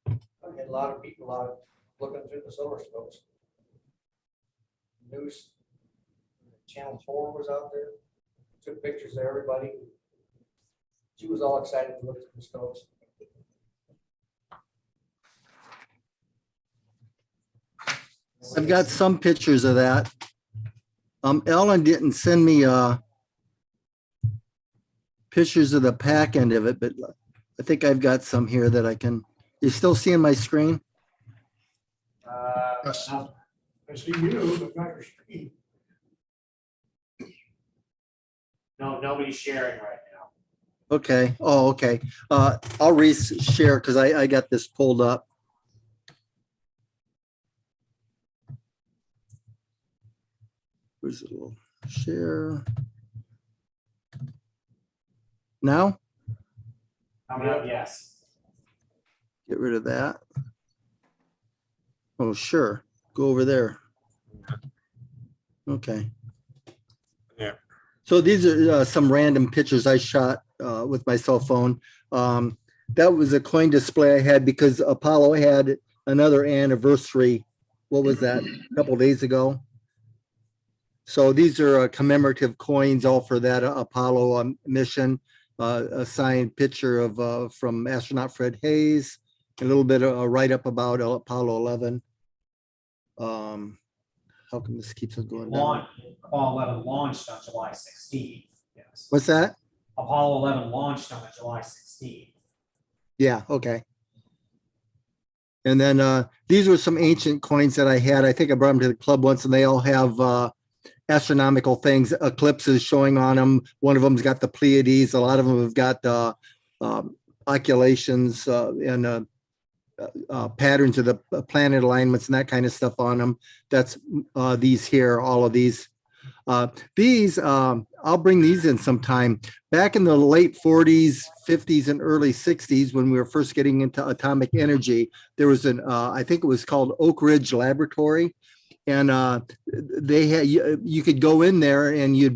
I had a lot of people out looking through the solar scopes. News, Channel 4 was out there, took pictures of everybody. She was all excited to look at the scopes. I've got some pictures of that. Ellen didn't send me pictures of the back end of it, but I think I've got some here that I can. You're still seeing my screen? Yes. I see you, but not your screen. No, nobody's sharing right now. Okay. Oh, okay. I'll re-share because I got this pulled up. Where's the little share? Now, Coming up, yes. get rid of that. Oh, sure. Go over there. Okay. Yeah. So these are some random pictures I shot with my cell phone. That was a coin display I had because Apollo had another anniversary. What was that? A couple days ago. So these are commemorative coins, all for that Apollo mission. A signed picture of from astronaut Fred Hayes. A little bit of a write-up about Apollo 11. How come this keeps on going down? Apollo 11 launched on July 16th. Yes. What's that? Apollo 11 launched on July 16th. Yeah, okay. And then these were some ancient coins that I had. I think I brought them to the club once, and they all have astronomical things, eclipses showing on them. One of them's got the Pleiades. A lot of them have got oculations and patterns of the planet alignments and that kind of stuff on them. That's these here, all of these. I'll bring these in sometime. Back in the late 40s, 50s, and early 60s, when we were first getting into atomic energy, there was I think it was called Oak Ridge Laboratory. And they had, you could go in there and you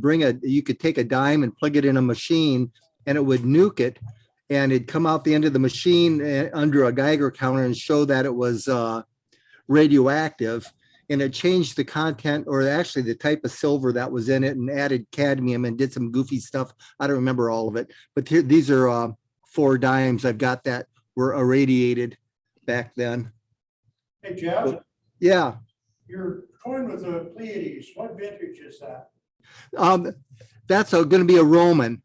could take a dime and plug it in a machine and it would nuke it. And it'd come out the end of the machine under a Geiger counter and show that it was radioactive. And it changed the content, or actually the type of silver that was in it, and added cadmium and did some goofy stuff. I don't remember all of it, but here, these are 4 dimes I've got that were irradiated back then. Hey, Jeff, Yeah. your coin with the Pleiades, what vintage is that? That's going to be a Roman.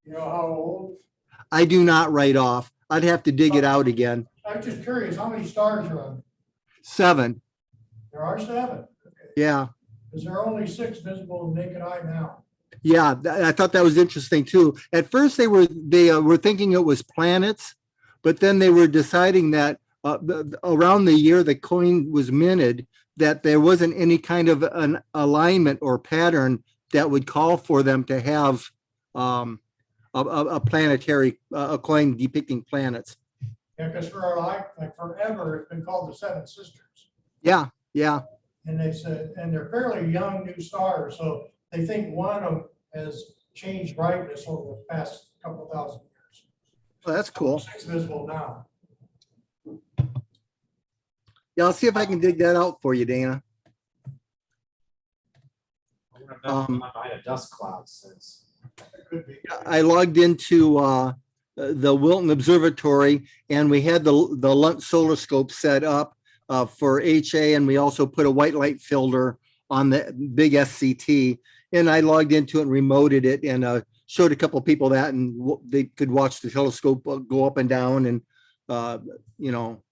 You know how old? I do not write off. I'd have to dig it out again. I'm just curious, how many stars are on? 7. There are 7. Okay. Yeah. Because there are only 6 visible with naked eye now. Yeah. I thought that was interesting too. At first they were thinking it was planets, but then they were deciding that around the year the coin was minted, that there wasn't any kind of an alignment or pattern that would call for them to have a planetary a coin depicting planets. Yeah, because for like forever, it's been called the 7 Sisters. Yeah, yeah. And they said, and they're fairly young new stars, so they think one of them has changed brightness over the past couple thousand years. Well, that's cool. 6 visible now. Yeah, I'll see if I can dig that out for you, Dana. I wonder if that's behind a dust cloud since. It could be. I logged into the Wilton Observatory, and we had the Lunt solar scope set up for HA, and we also put a white light filter on the big SCT. And I logged into it and remoted it, and showed a couple of people that, and they could watch the telescope go up and down, and you know,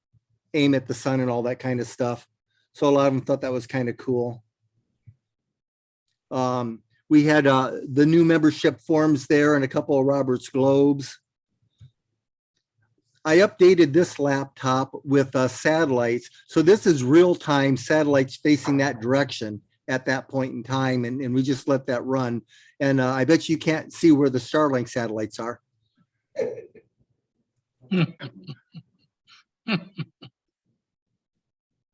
aim at the sun and all that kind of stuff. So a lot of them thought that was kind of cool. We had the new membership forms there and a couple of Robert's globes. I updated this laptop with satellites. So this is real-time satellites facing that direction at that point in time. And we just let that run. And I bet you can't see where the Starlink satellites are.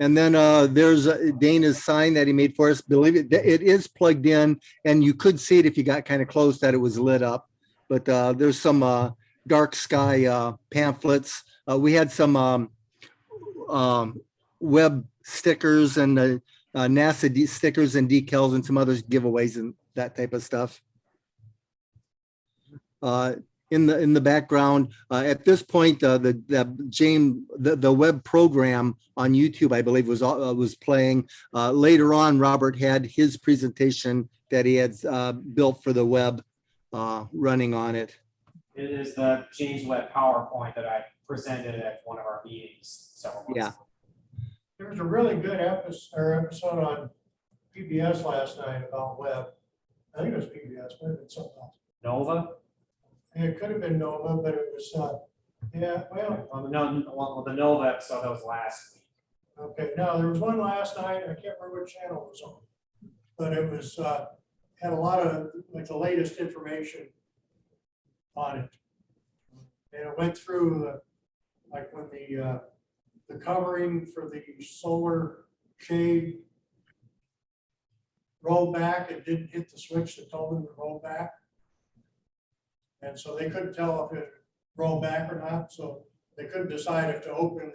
And then there's Dana's sign that he made for us. Believe it, it is plugged in, and you could see it if you got kind of close that it was lit up. But there's some dark sky pamphlets. We had some web stickers and NASA stickers and decals and some other giveaways and that type of stuff. In the background, at this point, the web program on YouTube, I believe, was playing. Later on, Robert had his presentation that he had built for the web running on it. It is the James Webb PowerPoint that I presented at one of our meetings several months Yeah. ago. There was a really good episode on PBS last night about web. I think it was PBS, maybe it's something else. Nova? It could have been Nova, but it was, yeah, well, The Nova episode that was last week. okay, no, there was one last night, I can't remember what channel it was on. But it was, had a lot of, like, the latest information on it. And it went through, like, when the covering for the solar shade rolled back, it didn't hit the switch that told them to roll back. And so they couldn't tell if it rolled back or not, so they couldn't decide if to open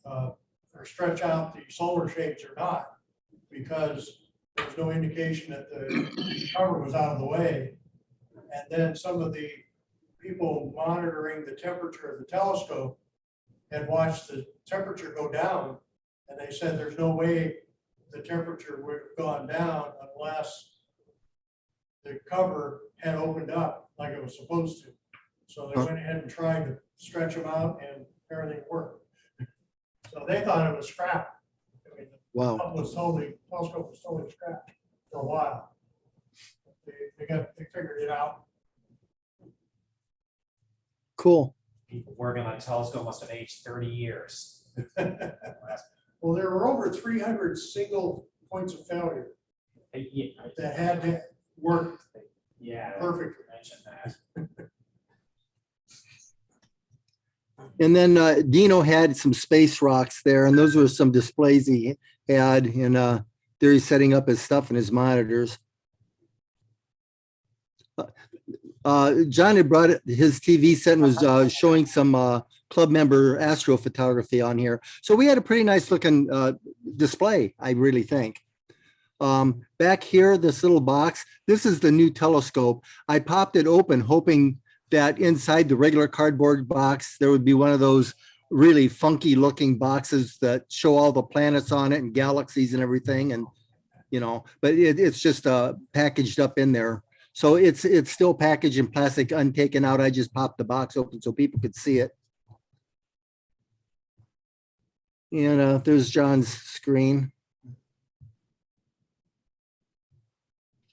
or stretch out the solar shades or not, because there was no indication that the cover was out of the way. And then some of the people monitoring the temperature of the telescope had watched the temperature go down, and they said there's no way the temperature would have gone down unless the cover had opened up like it was supposed to. So they went ahead and tried to stretch them out, and everything worked. So they thought it was scrapped. I mean, Wow. the telescope was totally scrapped for a while. They figured it out. Cool. People working on telescope must have aged 30 years. Well, there were over 300 single points of failure that had to work Yeah. perfectly. Mention that. And then Dino had some space rocks there, and those were some displays he had, and there he's setting up his stuff and his monitors. John had brought his TV set and was showing some club member astrophotography on here. So we had a pretty nice looking display, I really think. Back here, this little box, this is the new telescope. I popped it open hoping that inside the regular cardboard box, there would be one of those really funky looking boxes that show all the planets on it and galaxies and everything. And, you know, but it's just packaged up in there. So it's still packaged in plastic, untaken out. I just popped the box open so people could see it. And there's John's screen.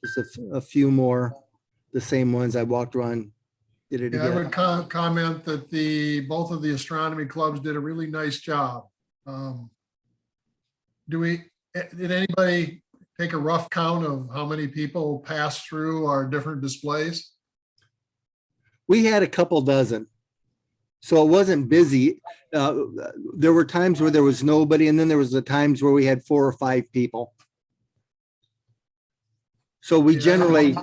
Just a few more, the same ones I walked around, did it Yeah, I again. would comment that both of the astronomy clubs did a really nice job. Did anybody take a rough count of how many people passed through our different displays? We had a couple dozen. So it wasn't busy. There were times where there was nobody, and then there was the times where we had 4 or 5 people. So we Yeah. generally,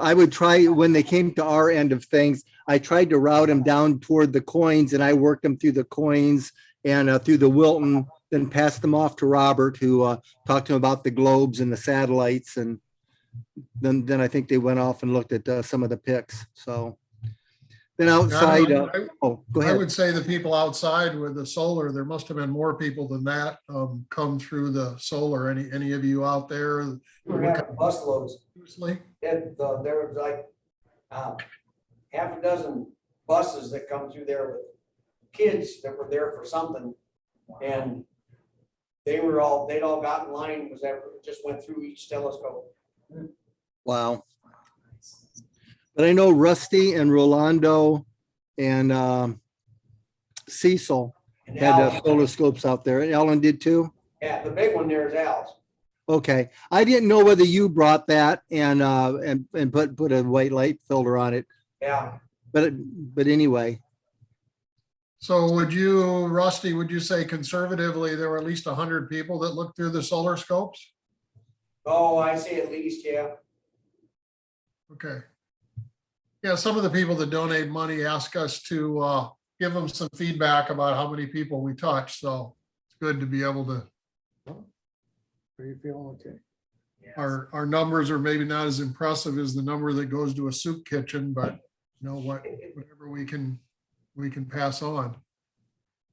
I would try, when they came to our end of things, I tried to route them down toward the coins, and I worked them through the coins and through the Wilton, then passed them off to Robert, who talked to him about the globes and the satellites. And then I think they went off and looked at some of the pics. So then outside, go I ahead. would say the people outside with the solar, there must have been more people than that come through the solar. Any of you out there? We were having bus loads. Seriously? There was like half a dozen buses that come through there with kids that were there for something. And they'd all got in line, just went through each telescope. Wow. But I know Rusty and Rolando and Cecil And had Al, solar scopes out there. And Ellen did too? yeah, the big one there is Al's. Okay. I didn't know whether you brought that and put a white light filter on it. Yeah, But anyway. So would you, Rusty, would you say conservatively, there were at least 100 people that looked through the solar scopes? Oh, I say at least, yeah. Okay. Yeah, some of the people that donate money ask us to give them some feedback about how many people we touch. So it's good to be able to. Are you feeling okay? Our numbers are maybe not as impressive as the number that goes to a soup kitchen, but you know what, whatever we can pass on.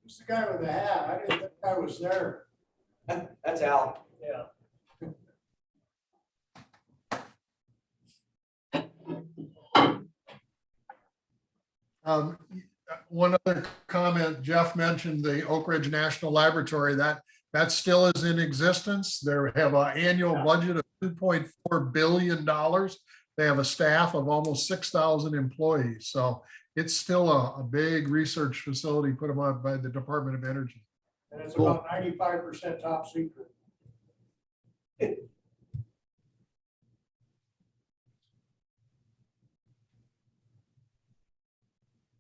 It's the guy with the hat. I didn't think I was there. That's Al. Yeah. One other comment, Jeff mentioned the Oak Ridge National Laboratory, that still is in existence. They have an annual budget of $2.4 billion. They have a staff of almost 6,000 employees. So it's still a big research facility put them on by the Department of Energy. And it's about 95% top secret.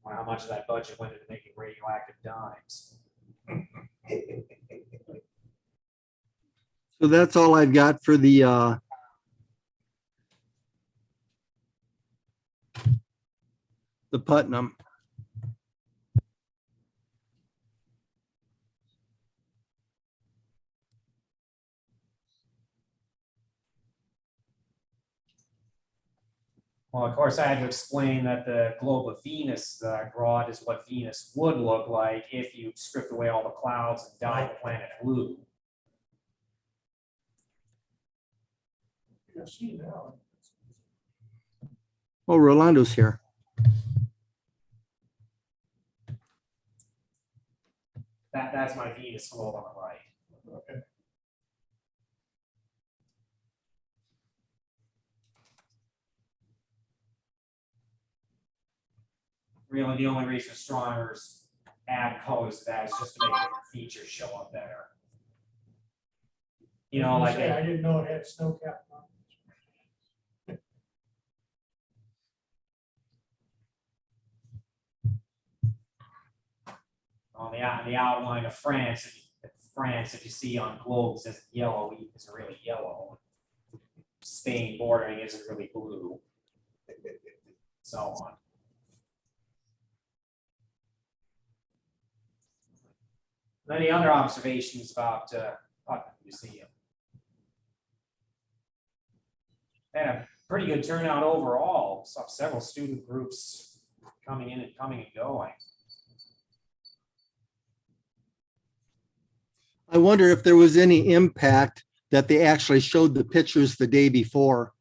How much of that budget went into making radioactive dimes? So that's all I've got for the Putnam. Well, of course, I had to explain that the globe of Venus that I brought is what Venus would look like if you stripped away all the clouds and dyed the planet blue. Yeah, see now. Oh, Rolando's here. That's my Venus globe on the right. Okay. Really, the only reason astronomers add colors to that is just to make different features show up better. You know, like I didn't know it had snow cap mountains. on the outline of France, if you see on globes as yellow, is really yellow. Spain bordering isn't really blue. So on. Any other observations about Putnam Museum? Had a pretty good turnout overall. Saw several student groups coming in and coming and going. I wonder if there was any impact that they actually showed the pictures the day before.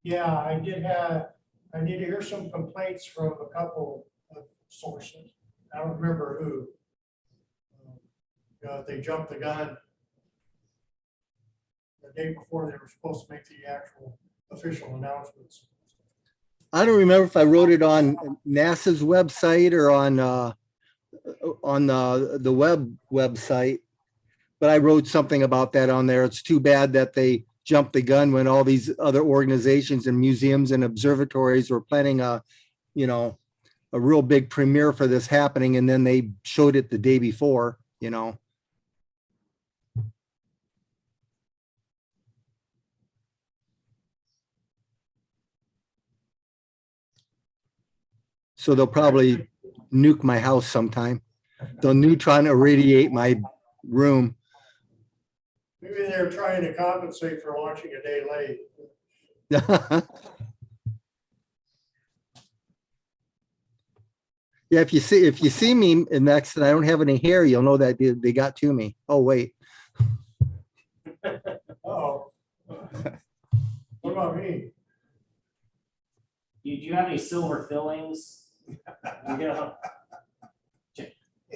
Yeah, I did hear some complaints from a couple of sources. I don't remember who. They jumped the gun the day before they were supposed to make the actual official announcements. I don't remember if I wrote it on NASA's website or on the website, but I wrote something about that on there. It's too bad that they jumped the gun when all these other organizations and museums and observatories were planning a real big premiere for this happening, and then they showed it the day before, So they'll probably nuke my house sometime. They'll neutron irradiate my room. Maybe they're trying to compensate for launching a day late. Yeah, if you see me next and I don't have any hair, you'll know that they got to me. Oh, wait. Uh-oh. What about me? Do you have any silver fillings?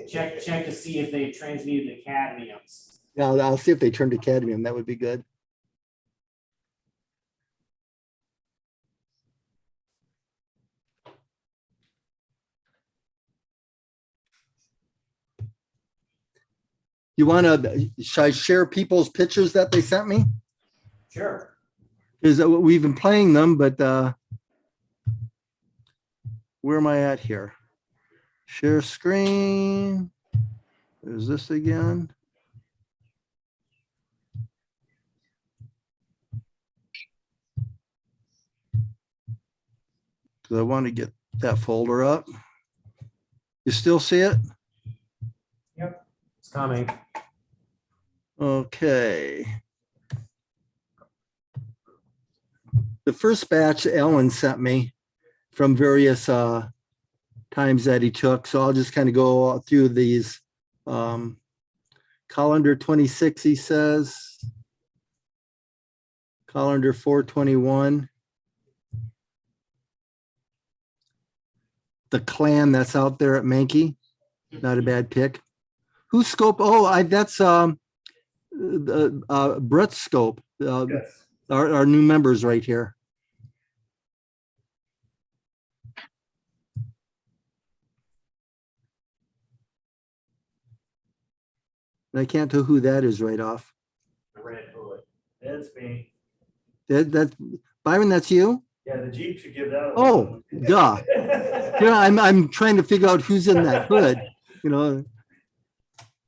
Check to see if they've transmuted the cadmiums. Yeah, I'll see if they turn to cadmium. That would be good. Should I share people's pictures that they sent me? Sure. Because we've been playing them, but where am I at here? Share screen. There's this again. Because I want to get that folder up. You still see it? It's coming. Okay. The first batch Ellen sent me from various times that he took. So I'll just kind of go through these. Colander 26, he says. Colander 421. The clan that's out there at Menke. Not a bad pick. Whose scope? Oh, that's Brett's scope. Yes. Our new members right here. And I can't tell who that is right off. The red hood. That's me. That Byron, that's you? Yeah, the Jeep should give that. Oh, duh. Yeah, I'm trying to figure out who's in that hood. You know,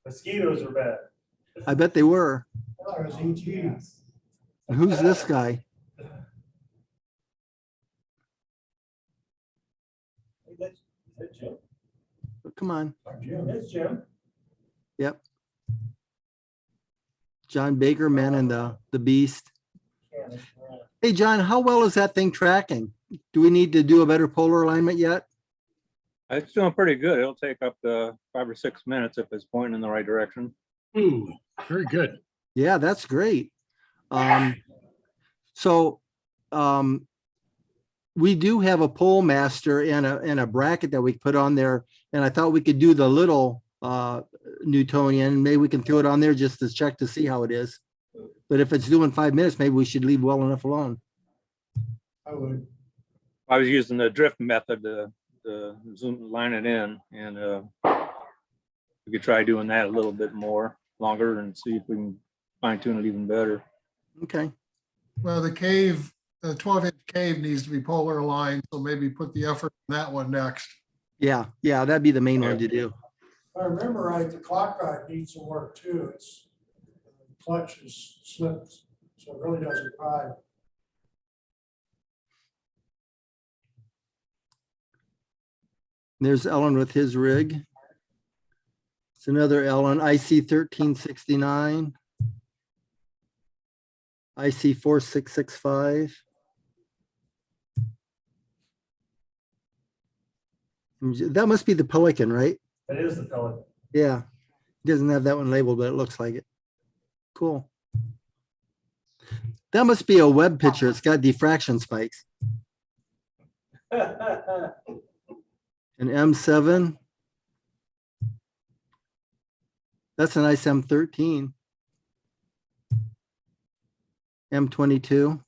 Mosquitoes are bad. I bet they were. I thought it was ET. And who's this guy? Is that Jim? Come on. That's Jim. Yep. John Baker, Man and the Beast. Hey, John, how well is that thing tracking? Do we need to do a better polar alignment yet? It's doing pretty good. It'll take up to 5 or 6 minutes if it's pointing in the right direction. Ooh, very good. Yeah, that's great. So we do have a pole master and a bracket that we put on there. And I thought we could do the little Newtonian. Maybe we can throw it on there just to check to see how it is. But if it's doing 5 minutes, maybe we should leave well enough alone. I would. I was using the drift method to zoom line it in, and we could try doing that a little bit more longer and see if we can fine tune it even better. Okay. Well, the cave, the 12-inch cave needs to be polar aligned, so maybe put the effort on that one next. Yeah, that'd be the main one to do. If I remember right, the clock drive needs some work too. It's the clutch is slipped, so it really doesn't drive. There's Ellen with his rig. It's another Ellen, IC 1369. IC 4665. That must be the Pelican, right? That is the Pelican. Yeah. It doesn't have that one labeled, but it looks like it. Cool. That must be a web picture. It's got diffraction spikes. An M7. That's a nice M13. M22.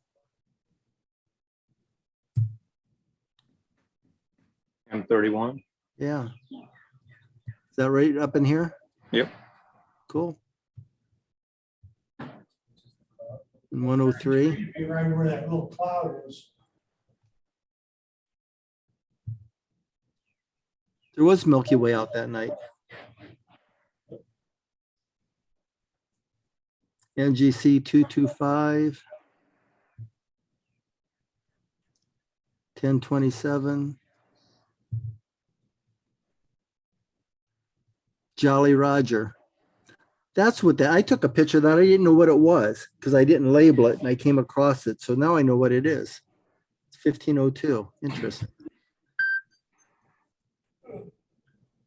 M31. Yeah. Is that right up in here? Yep. Cool. And 103. Be right where that little cloud is. There was Milky Way out that night. NGC 225. 1027. Jolly Roger. That's what I took a picture of that. I didn't know what it was because I didn't label it and I came across it. So now I know what it is. It's 1502. Interesting.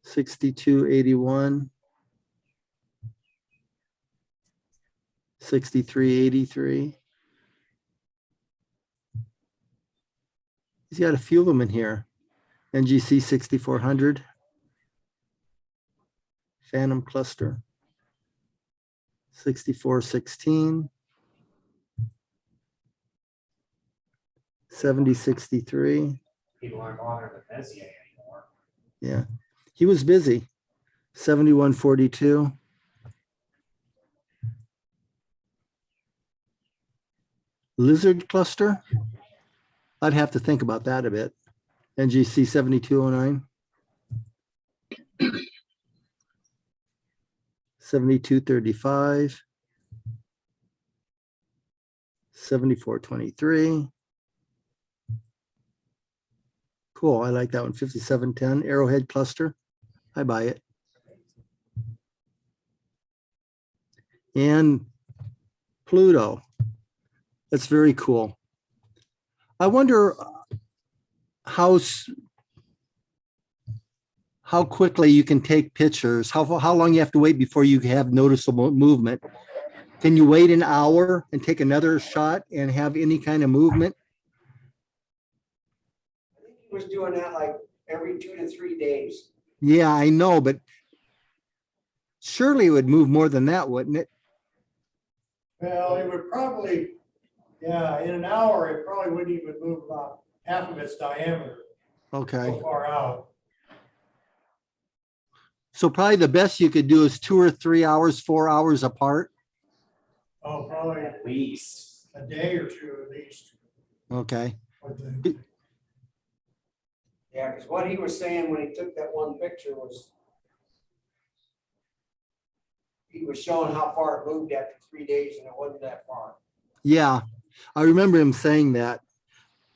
6281. 6383. He's got a few of them in here. NGC 6400. Phantom cluster. 6416. 7063. People aren't bothering with Messier anymore. Yeah, he was busy. 7142. Lizard cluster. I'd have to think about that a bit. NGC 7209. 7235, 7423. Cool, I like that one. 5710 Arrowhead cluster. I buy it. And Pluto. That's very cool. I wonder how quickly you can take pictures, how long you have to wait before you have noticeable movement. Can you wait an hour and take another shot and have any kind of movement? I think he was doing that like every 2 to 3 days. Yeah, I know, but surely it would move more than that, wouldn't it? Well, it would probably, yeah, in an hour, it probably wouldn't even move about half of its diameter Okay. so far out. So probably the best you could do is 2 or 3 hours, 4 hours apart. Oh, probably At least. a day or two at least. Okay. With the- Yeah, because what he was saying when he took that one picture was he was showing how far it moved after 3 days and it wasn't that far. Yeah, I remember him saying that.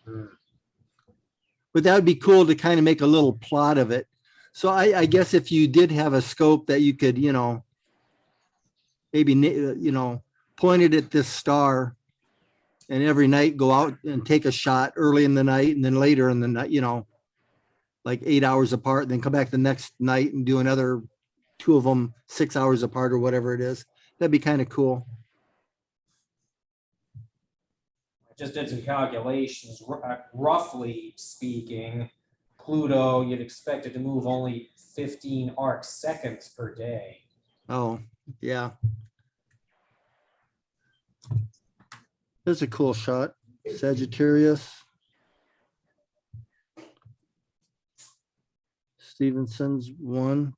But that would be cool to kind of make a little plot of it. So I guess if you did have a scope that you could, maybe, point it at this star and every night go out and take a shot early in the night and then later in the night, like 8 hours apart, then come back the next night and do another 2 of them 6 hours apart or whatever it is. That'd be kind of cool. I just did some calculations, roughly speaking, Pluto, you'd expect it to move only 15 arc seconds per day. Oh, yeah. That's a cool shot. Sagittarius. Stevenson's one.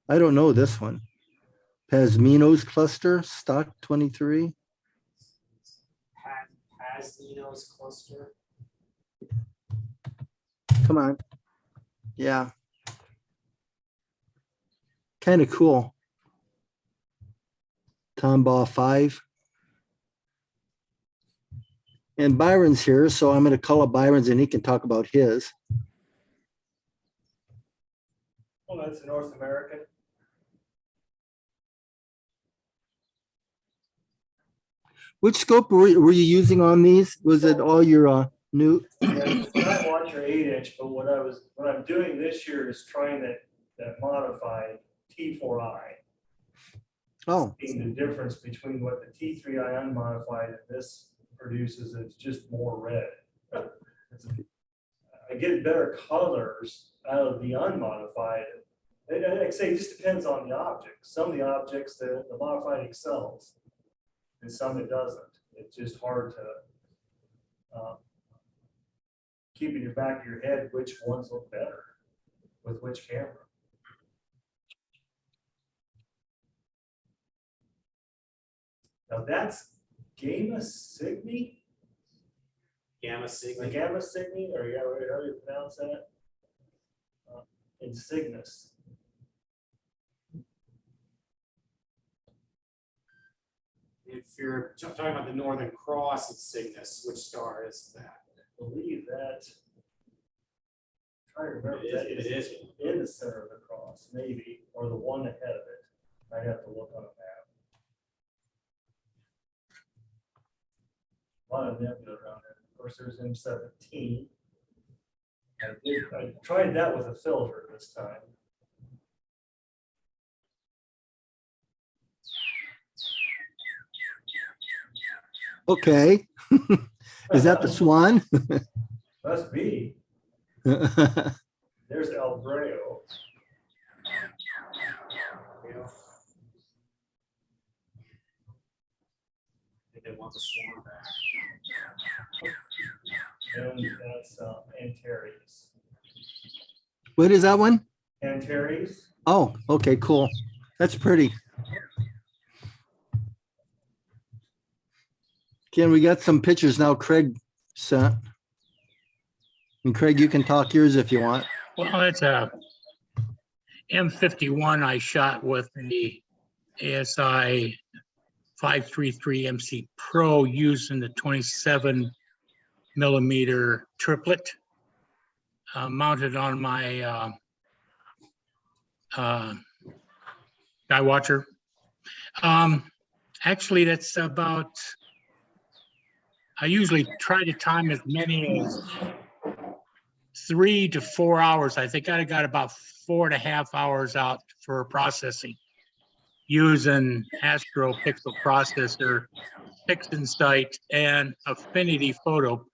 I don't know this one. Pasmino's cluster, stock 23. Pasmino's cluster. Come on. Yeah. Kind of cool. Tombaugh 5. And Byron's here, so I'm going to call up Byron's and he can talk about his. Well, that's a North American. Which scope were you using on these? Was it all your new? Yeah, I watch your 8-inch, but what I'm doing this year is trying that modified T4i. Oh, Seeing the difference between what the T3i unmodified and this produces, it's just more red. I get better colors out of the unmodified. Like I say, it just depends on the object. Some of the objects, the modified excels, and some it doesn't. It's just hard to keep in your back of your head which ones look better with which camera. Now that's Gamma Cygni, Gamma or Cygni. Gamma Cygni, or how do you pronounce that? In Cygnus. If you're talking about the Northern Cross at Cygnus, which star is that? I believe that. Try to remember It that is- it is is. in the center of the cross, maybe, or the one ahead of it. I'd have to look on a map. A lot of nebula around there. Of course, there's M17. I tried that with a filter this time. okay. Is that the swan? Must be. There's El Breo. They want the swarm back. And that's Antares. What is that one? Antares. Oh, okay, cool. That's pretty. Ken, we got some pictures now Craig sent. And Craig, you can talk yours if you want. Well, it's a M51 I shot with the ASI 533 MC Pro using the 27 millimeter triplet mounted on my Sky Watcher. Actually, that's about, I usually try to time as many as 3 to 4 hours. I think I got about 4.5 hours out for processing using Astro Pixel Processor, PixInsight, and Affinity Photo.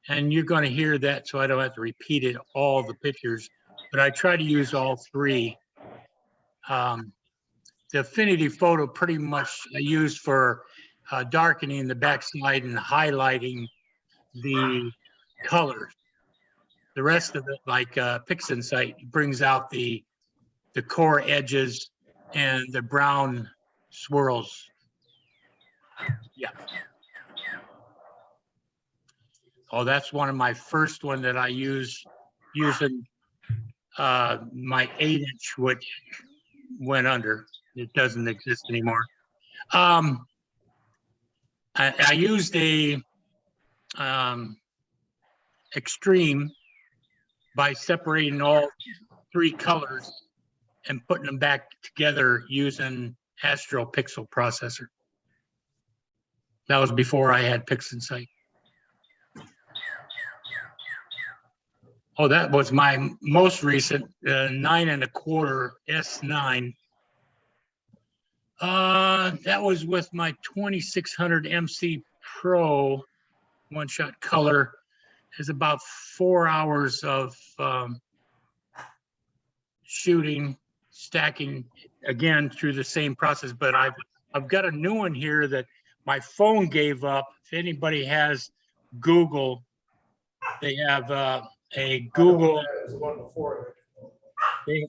And you're going to hear that, so I don't have to repeat it, all the pictures, but I try to use all three. The Affinity Photo pretty much I use for darkening the backside and highlighting the colors. The rest of it, like PixInsight, brings out the core edges and the brown swirls. Yeah. Oh, that's one of my first one that I use using my 8-inch, which went under. It doesn't exist anymore. I used a extreme by separating all three colors and putting them back together using Astro Pixel Processor. That was before I had PixInsight. Oh, that was my most recent 9.25 S9. That was with my 2600 MC Pro one-shot color. It's about 4 hours of shooting, stacking again through the same process. But I've got a new one here that my phone gave up. If anybody has Google, they have a Google.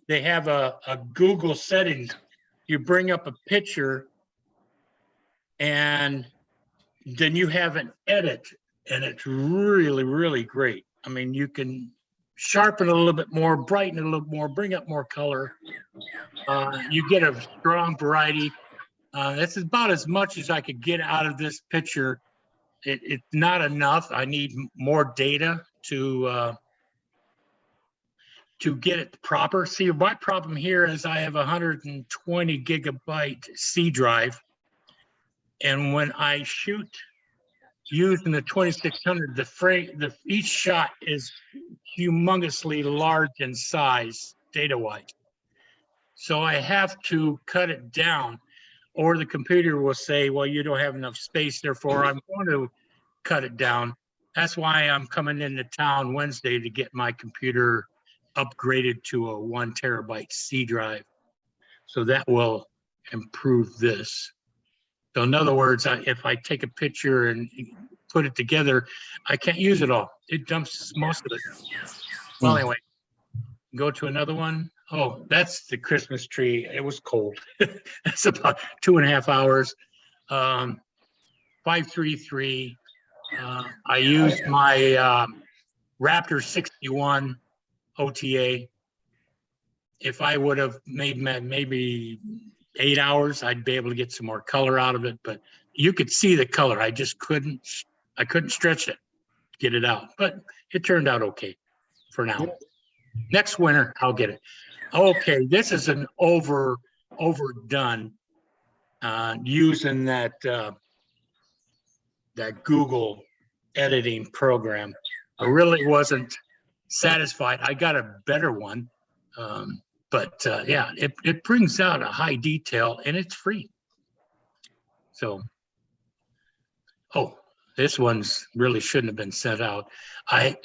They have a Google settings. You bring up a picture and then you have an edit, and it's really, really great. I mean, you can sharpen it a little bit more, brighten it a little more, bring up more color. You get a strong variety. That's about as much as I could get out of this picture. It's not enough. I need more data to get it proper. See, my problem here is I have a 120 gigabyte C drive. And when I shoot using the 2600, each shot is humongously large in size, data-wise. So I have to cut it down, or the computer will say, well, you don't have enough space, therefore I'm going to cut it down. That's why I'm coming into town Wednesday to get my computer upgraded to a 1 terabyte C drive. So that will improve this. So in other words, if I take a picture and put it together, I can't use it all. It dumps most of it. Well, anyway, go to another one. Oh, that's the Christmas tree. It was cold. That's about 2.5 hours. 533. I used my Raptor 61 OTA. If I would have made maybe 8 hours, I'd be able to get some more color out of it, but you could see the color. I just couldn't stretch it, get it out, but it turned out okay for now. Next winter, I'll get it. Okay, this is an overdone using that Google editing program. I really wasn't satisfied. I got a better one. But yeah, it brings out a high detail and it's free. So, oh, this one's really shouldn't have been sent out. I've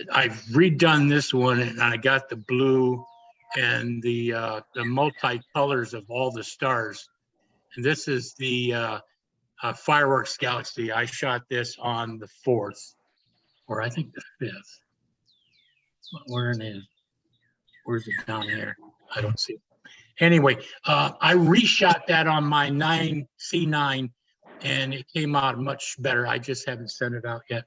redone this one and I got the blue and the multi-colors of all the stars. And this is the Fireworks Galaxy. I shot this on the 4th, or I think the 5th. Where's it down here? I don't see it. Anyway, I reshot that on my C9 and it came out much better. I just haven't sent it out yet.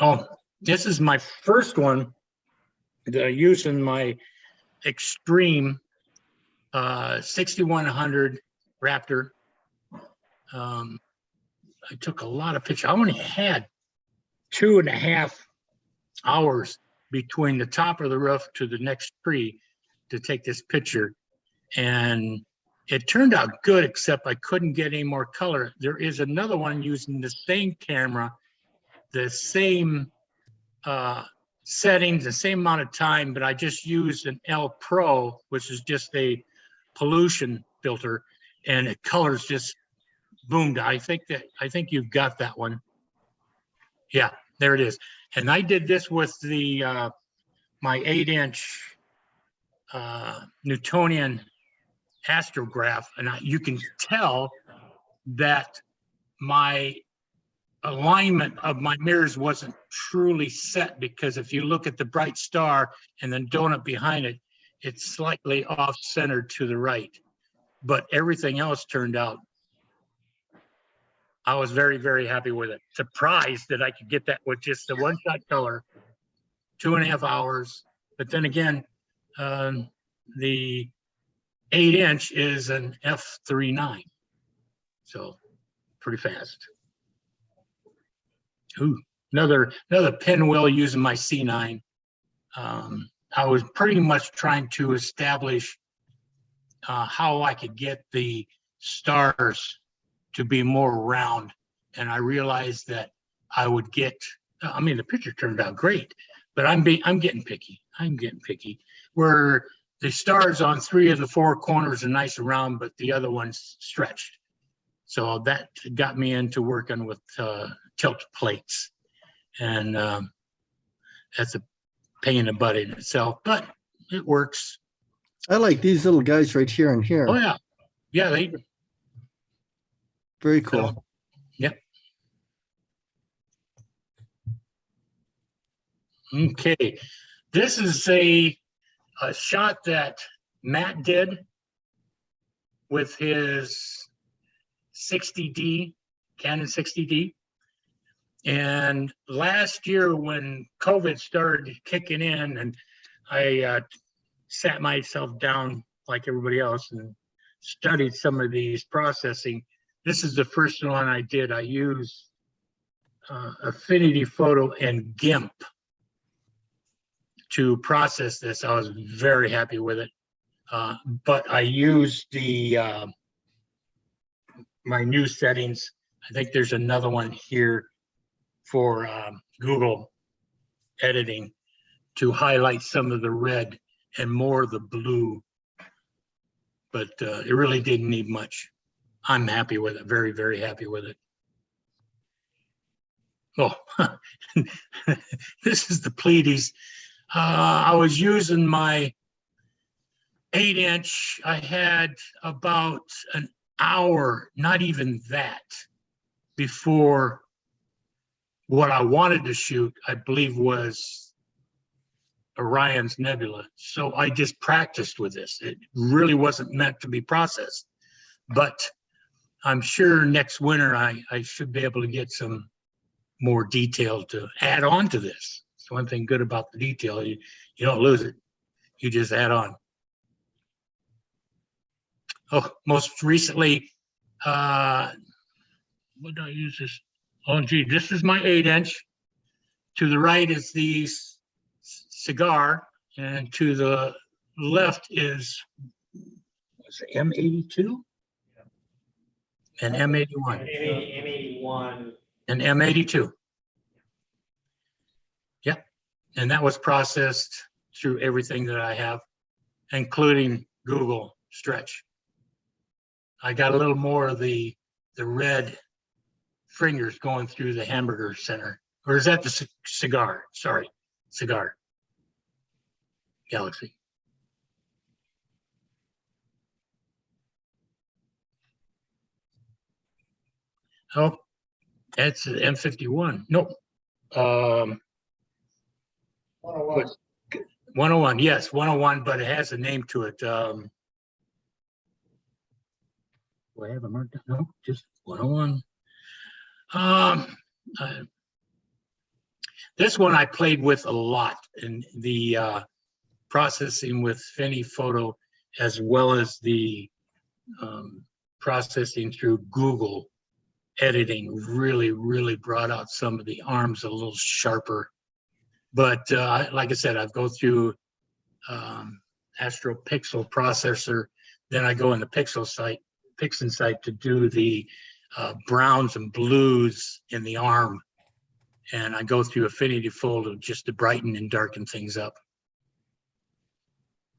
Oh, this is my first one using my extreme 6100 Raptor. I took a lot of pictures. I only had 2.5 hours between the top of the roof to the next tree to take this picture. And it turned out good, except I couldn't get any more color. There is another one using the same camera, the same settings, the same amount of time, but I just used an L Pro, which is just a pollution filter, and it colors just boomed. I think you've got that one. Yeah, there it is. And I did this with the my 8-inch Newtonian astrograph, and you can tell that my alignment of my mirrors wasn't truly set, because if you look at the bright star and then donut behind it, it's slightly off centered to the right, but everything else turned out. I was very, very happy with it. Surprised that I could get that with just the one shot color, 2.5 hours. But then again, the 8-inch is an f/39, so pretty fast. Ooh, another pinwheel using my C9. I was pretty much trying to establish how I could get the stars to be more round, and I realized that I would get. I mean, the picture turned out great, but I'm getting picky. I'm getting picky. Where the stars on 3 of the 4 corners are nice and round, but the other one's stretched. So that got me into working with tilt plates, and that's a pain in the butt in itself, but it works. I like these little guys right here and here. Oh yeah, yeah, they. Very cool. So, yep. Okay, this is a shot that Matt did with his 60D, Canon 60D. And last year when COVID started kicking in, and I sat myself down like everybody else and studied some of these processing. This is the first one I did. I used Affinity Photo and GIMP to process this. I was very happy with it. But I used the my new settings. I think there's another one here for Google editing to highlight some of the red and more of the blue. But it really didn't need much. I'm happy with it, very, very happy with it. Oh, this is the Pleiades. I was using my 8-inch. I had about an hour, not even that, before what I wanted to shoot, I believe, was Orion's Nebula. So I just practiced with this. It really wasn't meant to be processed, but I'm sure next winter I should be able to get some more detail to add on to this. It's one thing good about the detail. You don't lose it. You just add on. Oh, most recently, what do I use this? Oh, gee, this is my 8-inch. To the right is the cigar, and to the left is M82 and M81. M81. And M82. Yep. And that was processed through everything that I have, including Google Stretch. I got a little more of the red fingers going through the hamburger center. Or is that the cigar? Sorry, cigar. Galaxy. Oh, that's an M51. Nope. 101. 101, yes, 101, but it has a name to it. Do I have a marked down? No, just 101. This one I played with a lot, and the processing with Finney Photo, as well as the processing through Google editing, really brought out some of the arms a little sharper. But like I said, I've go through Astro Pixel processor, then I go in the Pixel site to do the browns and blues in the arm, and I go through Affinity Photo just to brighten and darken things up.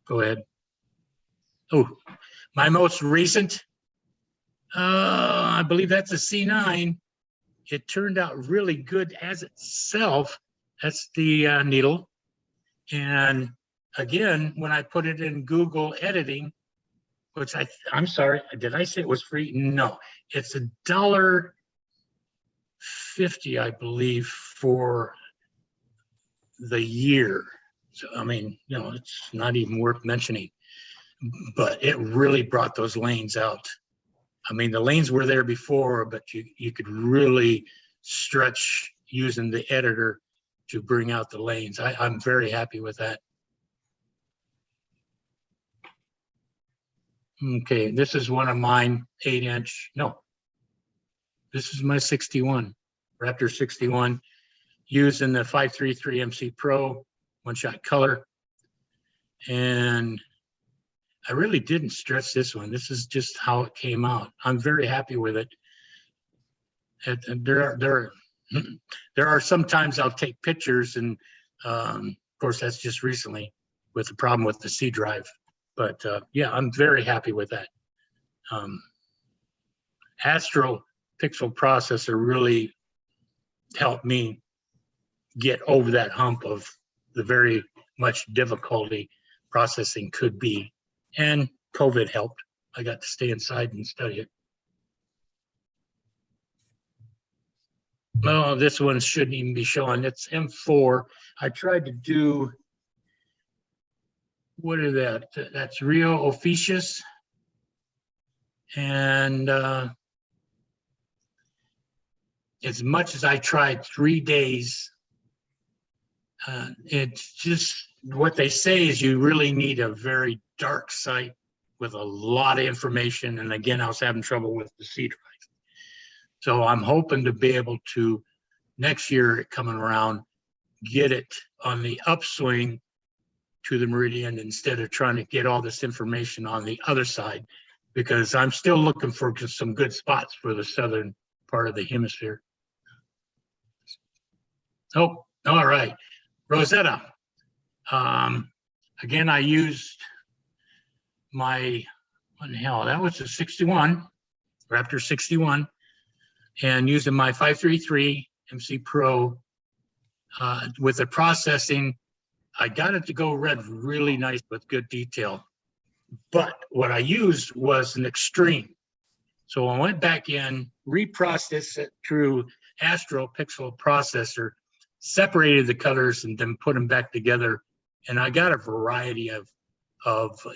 Go ahead. Oh, my most recent, I believe that's a C9. It turned out really good as itself. That's the needle. And again, when I put it in Google editing, which I'm sorry, did I say it was free? No, it's $1.50, I believe, for the year. So, I mean, you know, it's not even worth mentioning, but it really brought those lanes out. I mean, the lanes were there before, but you could really stretch using the editor to bring out the lanes. I'm very happy with that. Okay, this is one of mine, 8-inch. No, this is my 61, Raptor 61, using the 533 MC Pro one-shot color. And I really didn't stretch this one. This is just how it came out. I'm very happy with it. And there are some times I'll take pictures, and of course that's just recently with the problem with the C drive. But yeah, I'm very happy with that. Astro Pixel processor really helped me get over that hump of the very much difficulty processing could be. And COVID helped. I got to stay inside and study it. No, this one shouldn't even be showing. It's M4. I tried to do, what is that? That's Rio Officius. And as much as I tried 3 days, it's just what they say is you really need a very dark site with a lot of information. And again, I was having trouble with the C drive. So I'm hoping to be able to, next year coming around, get it on the upswing to the meridian instead of trying to get all this information on the other side, because I'm still looking for some good spots for the southern part of the hemisphere. Oh, all right. Rosetta. Again, I used my, what the hell, that was a 61, Raptor 61, and using my 533 MC Pro with the processing, I got it to go red really nice with good detail. But what I used was an extreme. So I went back in, reprocessed it through Astro Pixel processor, separated the colors, and then put them back together. And I got a variety of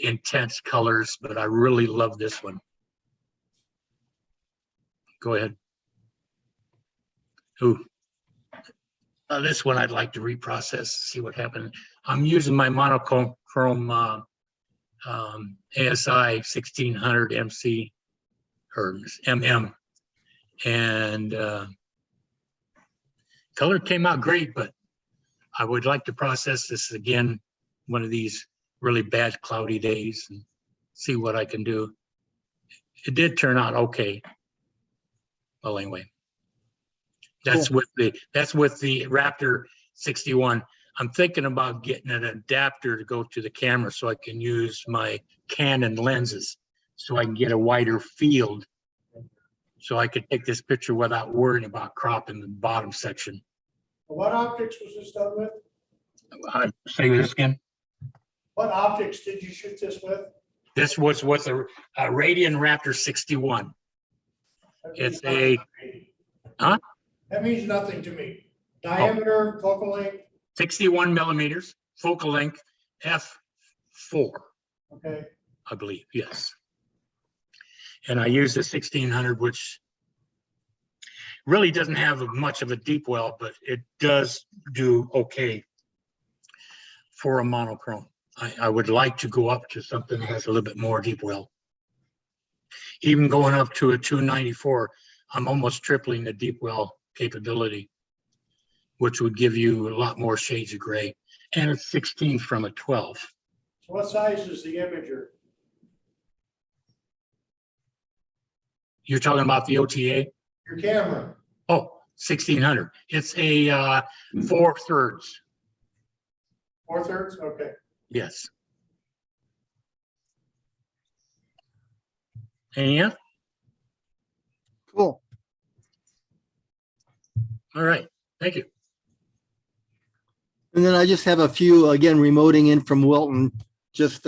intense colors, but I really love this one. Go ahead. Ooh. This one I'd like to reprocess, see what happened. I'm using my monochrome ASI 1600 MC or MM, and color came out great, but I would like to process this again one of these really bad cloudy days and see what I can do. It did turn out okay. Well, anyway, that's cool. That's with the Raptor 61. I'm thinking about getting an adapter to go to the camera so I can use my Canon lenses so I can get a wider field so I could take this picture without worrying about cropping the bottom section. What optics was this done with? Say this again. What optics did you shoot this with? This was with a Radian Raptor 61. It's a, huh? That means nothing to me. Diameter, focal length? 61 millimeters, focal length, f4. Okay. I believe, yes. And I use the 1600, which really doesn't have much of a deep well, but it does do okay for a monochrome. I would like to go up to something that has a little bit more deep well. Even going up to a 294, I'm almost tripling the deep well capability, which would give you a lot more shades of gray. And it's 16 from a 12. So what size is the imager? You're talking about the OTA? Your camera? Oh, 1600. It's a 4/3. 4/3? Okay. Yes. Anything else? Cool. All right. Thank you. And then I just have a few, again, remoting in from Wilton, just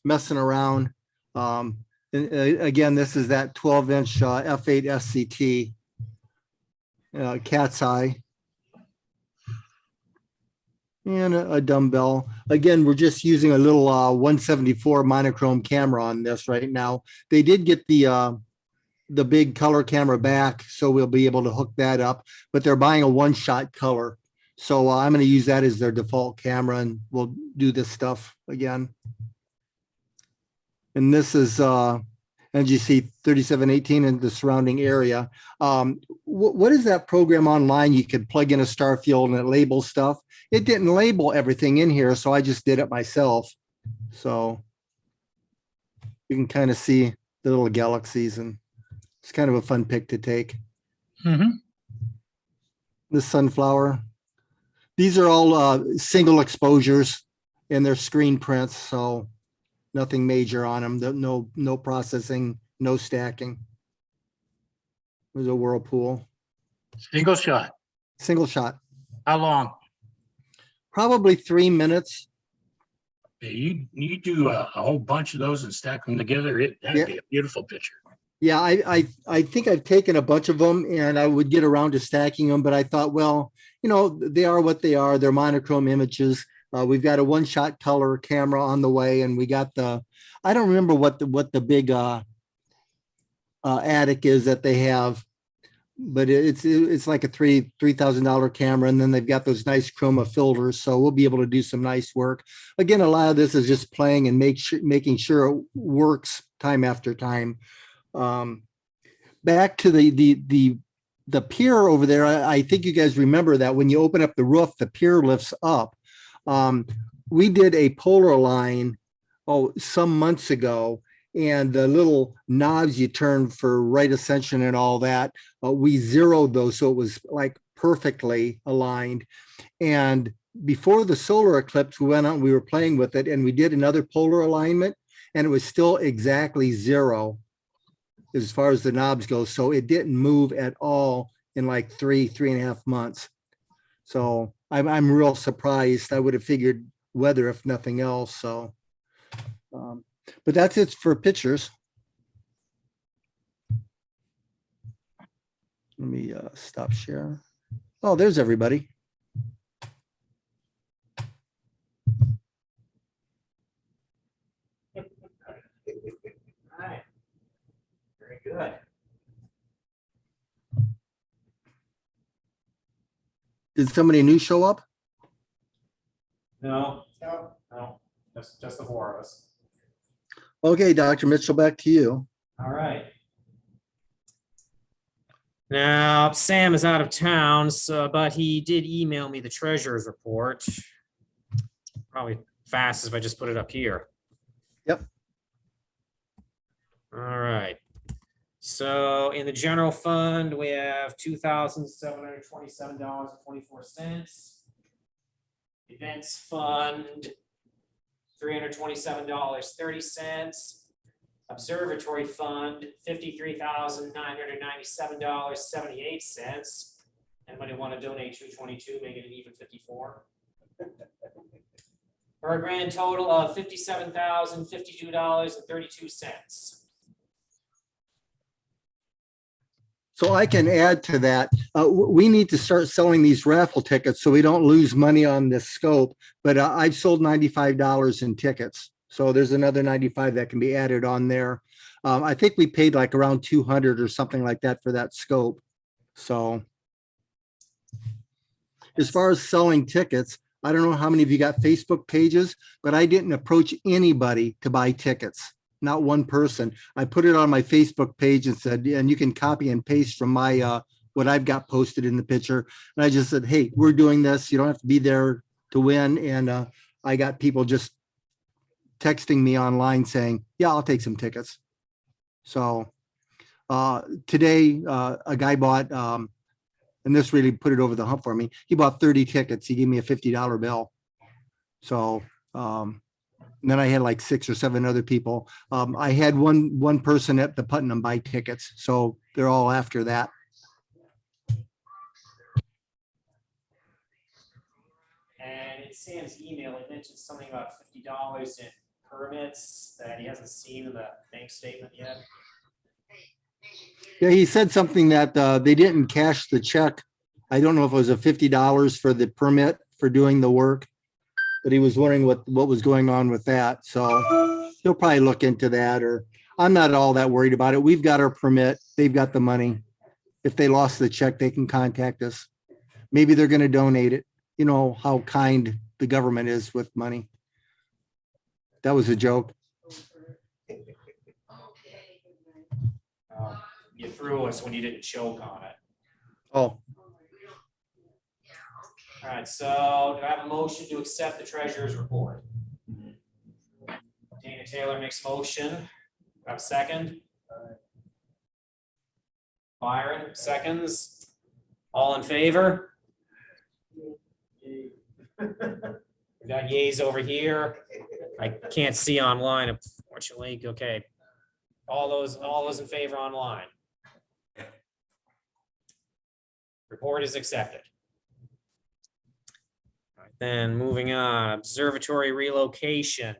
messing around. Again, this is that 12-inch F8 SCT cat's eye. And a dumbbell. Again, we're just using a little 174 monochrome camera on this right now. They did get the big color camera back, so we'll be able to hook that up, but they're buying a one-shot color. So I'm going to use that as their default camera, and we'll do this stuff again. And this is NGC 3718 in the surrounding area. What is that program online? You could plug in a star field and it labels stuff. It didn't label everything in here, so I just did it myself. So you can kind of see the little galaxies, and it's kind of a fun pic to take. Mm-hmm. The sunflower. These are all single exposures, and they're screen prints, so nothing major on them. No processing, no stacking. There's a whirlpool. Single shot. Single shot. How long? Probably 3 minutes. You do a whole bunch of those and stack them together. That'd be a beautiful picture. Yeah, I think I've taken a bunch of them, and I would get around to stacking them, but I thought, well, you know, they are what they are. They're monochrome images. We've got a one-shot color camera on the way, and we got I don't remember what the big attic is that they have, but it's like a $3,000 camera, and then they've got those nice chroma filters, so we'll be able to do some nice work. Again, a lot of this is just playing and making sure it works time after time. Back to the pier over there, I think you guys remember that when you open up the roof, the pier lifts up. We did a polar line some months ago, and the little knobs you turn for right ascension and all that, we zeroed those so it was like perfectly aligned. And before the solar eclipse, we went out and we were playing with it, and we did another polar alignment, and it was still exactly zero as far as the knobs go. So it didn't move at all in like 3.5 months. So I'm real surprised. I would have figured weather if nothing else. So, but that's it for pictures. Let me stop share. Oh, there's everybody. All right. Very good. Did somebody new show up? No, just the four of us. Okay, Dr. Mitchell, back to you. All right. Now, Sam is out of town, but he did email me the treasurer's report. Probably fastest if I just put it up here. Yep. All right. So in the general fund, we have $2,727.24. Events fund, $327.30. Observatory fund, $53,997.78. Anybody want to donate $222, make it an even 54? For a grand total of $57,052.32. So I can add to that. We need to start selling these raffle tickets so we don't lose money on this scope. But I've sold $95 in tickets. So there's another 95 that can be added on there. I think we paid like around 200 or something like that for that scope. So as far as selling tickets, I don't know how many of you got Facebook pages, but I didn't approach anybody to buy tickets. Not one person. I put it on my Facebook page and said, and you can copy and paste from my, what I've got posted in the picture. And I just said, hey, we're doing this. You don't have to be there to win. And I got people just texting me online saying, yeah, I'll take some tickets. So today, a guy bought, and this really put it over the hump for me. He bought 30 tickets. He gave me a $50 bill. So and then I had like 6 or 7 other people. I had one person at the Putnam buy tickets. So they're all after that. And in Sam's email, he mentioned something about $50 in permits that he hasn't seen in the bank statement yet. Yeah, he said something that they didn't cash the check. I don't know if it was a $50 for the permit for doing the work, but he was wondering what was going on with that. So he'll probably look into that, or I'm not all that worried about it. We've got our permit. They've got the money. If they lost the check, they can contact us. Maybe they're going to donate it. You know how kind the government is with money. That was a joke. You threw us when you didn't choke on it. Oh, All right, so do I have a motion to accept the treasurer's report? Dana Taylor makes motion. Do I have a second? Byron seconds. All in favor? We got yays over here. I can't see online, unfortunately. Okay. All those in favor online. Report is accepted. All right, then moving on, observatory relocation.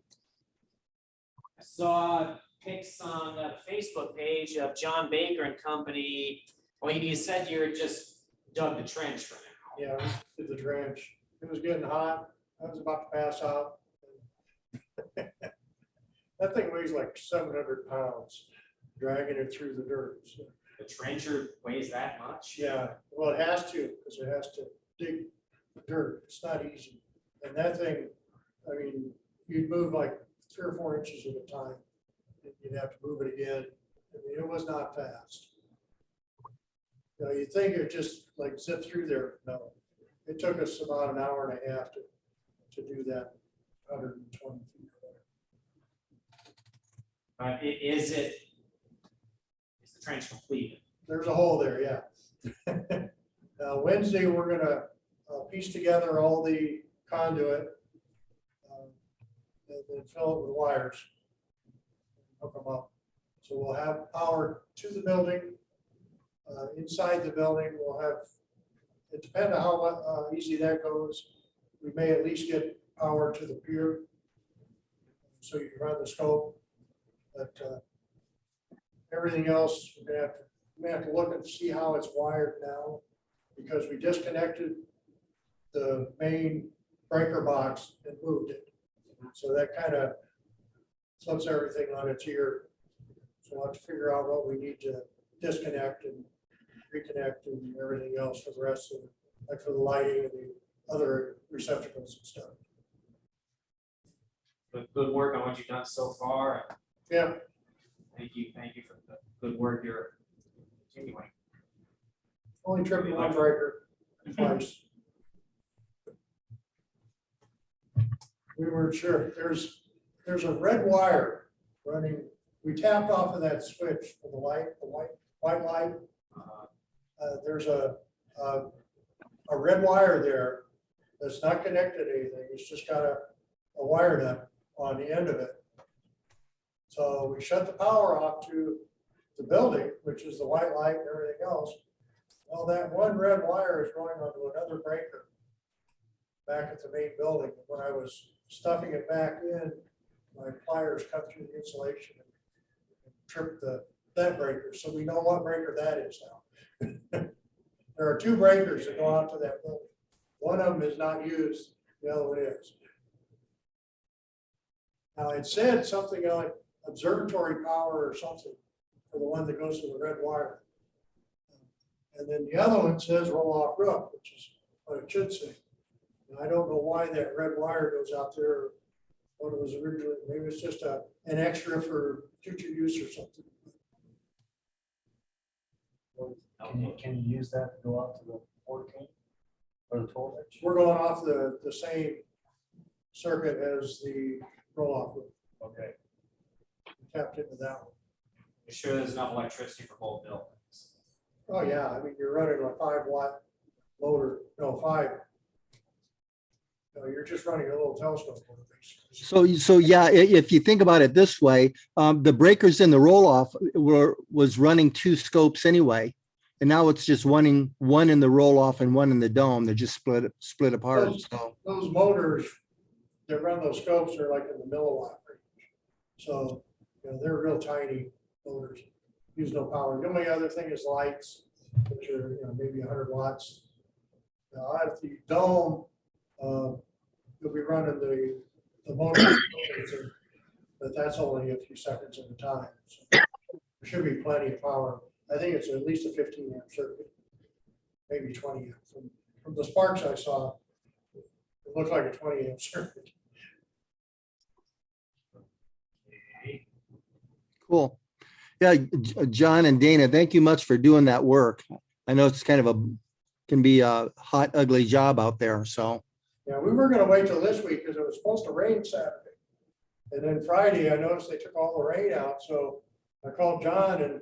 I saw pics on the Facebook page of John Baker and Company. Well, you said you just dug the trench for now. Yeah, we did the trench. It was getting hot. I was about to pass out. That thing weighs like 700 pounds, dragging it through the dirt. So, The trencher weighs that much? yeah, well, it has to, because it has to dig the dirt. It's not easy. And that thing, I mean, you'd move like 3 or 4 inches at a time. You'd have to move it again. I mean, it was not fast. You know, you'd think it just like zip through there. No, it took us about an hour and a half to do that 120 feet. Is the trench completed? There's a hole there, yeah. Wednesday, we're gonna piece together all the conduit and then fill it with wires, hook them up. So we'll have power to the building. Inside the building, we'll have, it depends on how easy that goes. We may at least get power to the pier, so you can run the scope. But everything else, we have to look and see how it's wired now, because we disconnected the main breaker box and moved it. So that kind of flips everything on its ear. So we'll have to figure out what we need to disconnect and reconnect and everything else for the rest of it, like for the lighting and the other receptacles and stuff. Good work on what you've done so far. Yeah. Thank you for the good work you're continuing. Only tripped one breaker twice. We weren't sure. There's a red wire running. We tapped off of that switch for the light, the white light. There's a red wire there that's not connected to anything. It's just got a wire nut on the end of it. So we shut the power off to the building, which is the white light and everything else. Well, that one red wire is going onto another breaker back at the main building. When I was stuffing it back in, my pliers cut through the insulation and tripped that breaker. So we know what breaker that is now. There are 2 breakers that go out to that building. One of them is not used, the other one is. Now it said something like observatory power or something for the one that goes to the red wire. And then the other one says roll off roof, which is what it should say. And I don't know why that red wire goes out there, what it was originally, maybe it's just an extra for future use or something. Can you use that to go out to the 14 or the 12 inch? We're going off the same circuit as the roll-off. Okay. Tapped into that one. You sure there's enough electricity for both buildings? Oh, yeah, I mean, you're running a 5-watt motor, no, 5. No, you're just running a little telescope motor, basically. So yeah, if you think about it this way, the breakers in the roll-off was running 2 scopes anyway. And now it's just one in the roll-off and one in the dome. They're just split apart. So Those motors that run those scopes are like in the milliwatt range. So, you know, they're real tiny motors, use no power. The only other thing is lights, which are, you know, maybe 100 watts. Now, at the dome, you'll be running the motor, but that's only a few seconds at a time. So there should be plenty of power. I think it's at least a 15 amp circuit, maybe 20 amp. From the sparks I saw, it looked like a 20 amp circuit. cool. Yeah, John and Dana, thank you much for doing that work. I know it's kind of can be a hot, ugly job out there. So Yeah, we were gonna wait till this week because it was supposed to rain Saturday. And then Friday, I noticed they took all the rain out, so I called John and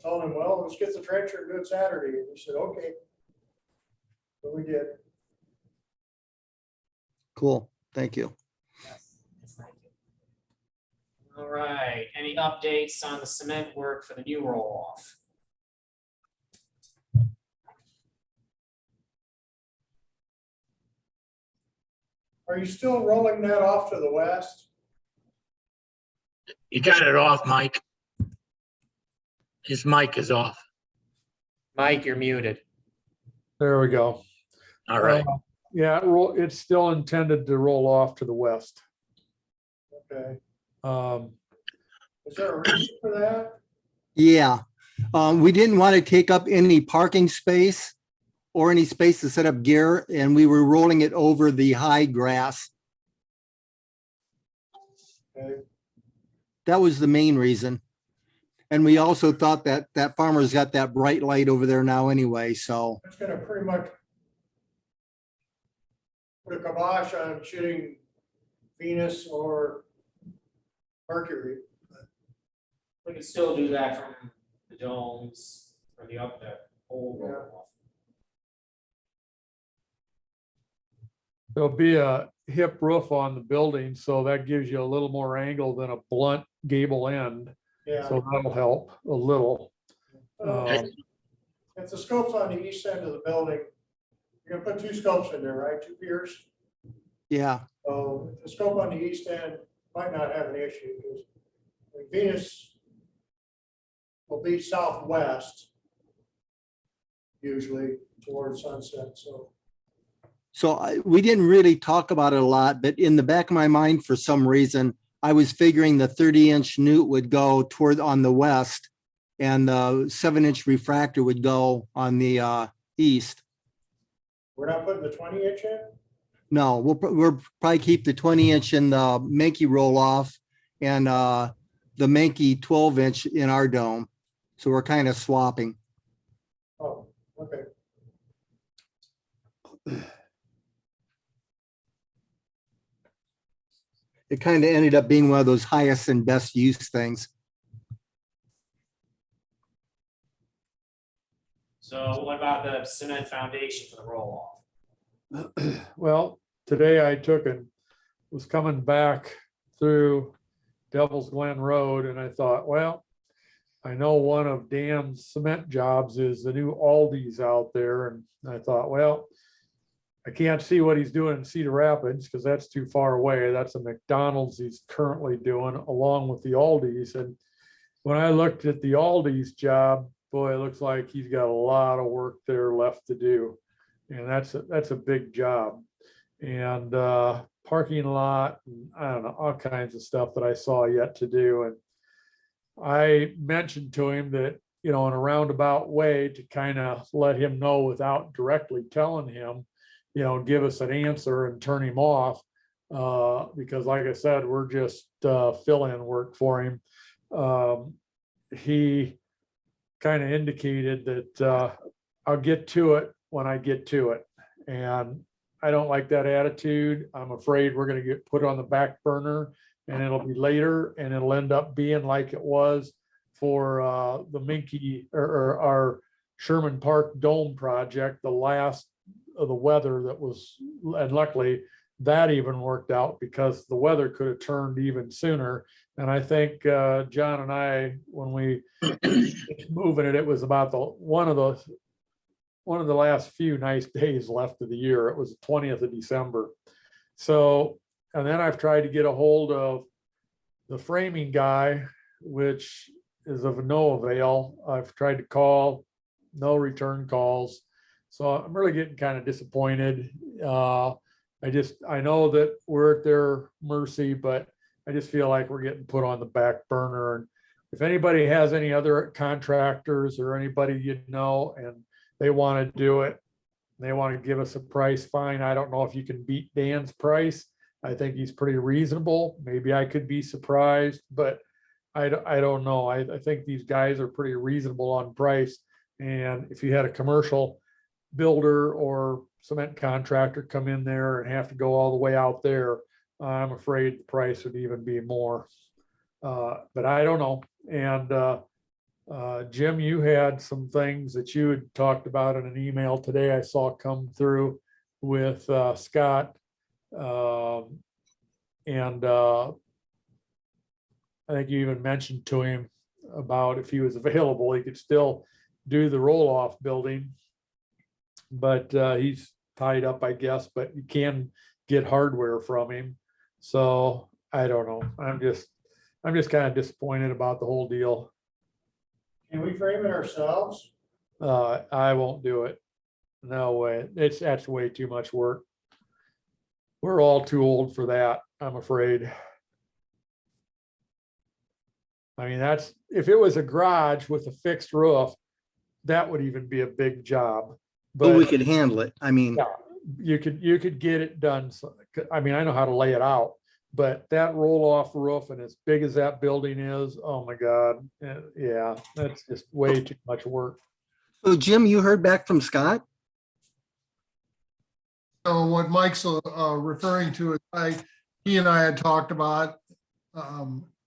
told him, well, let's get the trencher and do it Saturday. And he said, okay. So we did. cool. Thank you. Yes, thank you. All right, any updates on the cement work for the new roll-off? Are you still rolling that off to the west? You got it off, Mike. His mic is off. Mike, you're muted. There we go. All right. Yeah, it's still intended to roll off to the west. Okay. Um, Is there a reason for that? Yeah. We didn't want to take up any parking space or any space to set up gear, and we were rolling it over the high grass. Okay. That was the main reason. And we also thought that that farmer's got that bright light over there now anyway, so. It's gonna pretty much put a kibosh on shooting Venus or Mercury. We can still do that from the domes, from the up there, whole roll-off. There'll be a hip roof on the building, so that gives you a little more angle than a blunt gable end. Yeah. So that'll help a little. If the scope's on the east end of the building, you're gonna put 2 scopes in there, right? 2 piers. Yeah, So the scope on the east end might not have an issue because Venus will be southwest usually towards sunset. So we didn't really talk about it a lot, but in the back of my mind, for some reason, I was figuring the 30-inch newt would go on the west and the 7-inch refractor would go on the east. we're not putting the 20-inch in? No, we'll probably keep the 20-inch in the Menke roll-off and the Menke 12-inch in our dome. So we're kind of swapping. Oh, okay. It kind of ended up being one of those highest and best use things. So what about the cement foundation for the roll-off? Well, today I took and was coming back through Devil's Glen Road and I thought, well, I know one of Dan's cement jobs is the new Aldi's out there. And I thought, well, I can't see what he's doing in Cedar Rapids because that's too far away. That's a McDonald's he's currently doing along with the Aldi's. And when I looked at the Aldi's job, boy, it looks like he's got a lot of work there left to do. And that's a big job. And parking lot, and I don't know, all kinds of stuff that I saw yet to do. And I mentioned to him that, you know, in a roundabout way to kind of let him know without directly telling him, give us an answer and turn him off. Because like I said, we're just fill-in work for him. He kind of indicated that I'll get to it when I get to it. And I don't like that attitude. I'm afraid we're going to get put on the back burner and it'll be later and it'll end up being like it was for the Menke or our Sherman Park Dome project, the last of the weather that was, and luckily that even worked out because the weather could have turned even sooner. And I think John and I, when we moving it, it was about one of the last few nice days left of the year. It was the 20th of December. So, and then I've tried to get a hold of the framing guy, which is of no avail. I've tried to call, no return calls. So I'm really getting kind of disappointed. I know that we're at their mercy, but I just feel like we're getting put on the back burner. And if anybody has any other contractors or anybody and they want to do it, they want to give us a price, fine. I don't know if you can beat Dan's price. I think he's pretty reasonable. Maybe I could be surprised, but I don't know. I think these guys are pretty reasonable on price. And if you had a commercial builder or cement contractor come in there and have to go all the way out there, I'm afraid the price would even be more. But I don't know. And Jim, you had some things that you had talked about in an email today I saw come through with Scott. And I think you even mentioned to him about if he was available, he could still do the roll-off building. But he's tied up, I guess, but you can get hardware from him. So I don't know. I'm just kind of disappointed about the whole deal. Can we frame it ourselves? I won't do it. No way. That's way too much work. We're all too old for that, I'm afraid. I mean, if it was a garage with a fixed roof, that would even be a big job. But we could handle it. I mean, yeah, you could get it done. So, I mean, I know how to lay it out, but that roll-off roof and as big as that building is, oh my God. Yeah, that's just way too much work. so Jim, you heard back from Scott? So what Mike's referring to is he and I had talked about,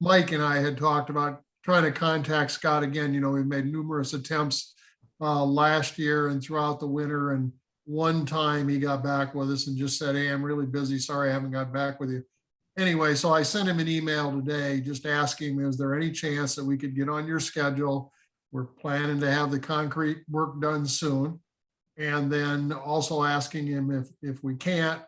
Mike and I had talked about trying to contact Scott again. We've made numerous attempts last year and throughout the winter. And one time he got back with us and just said, "Hey, I'm really busy. Sorry, I haven't got back with you." Anyway, so I sent him an email today just asking, is there any chance that we could get on your schedule? We're planning to have the concrete work done soon. And then also asking him if we can't,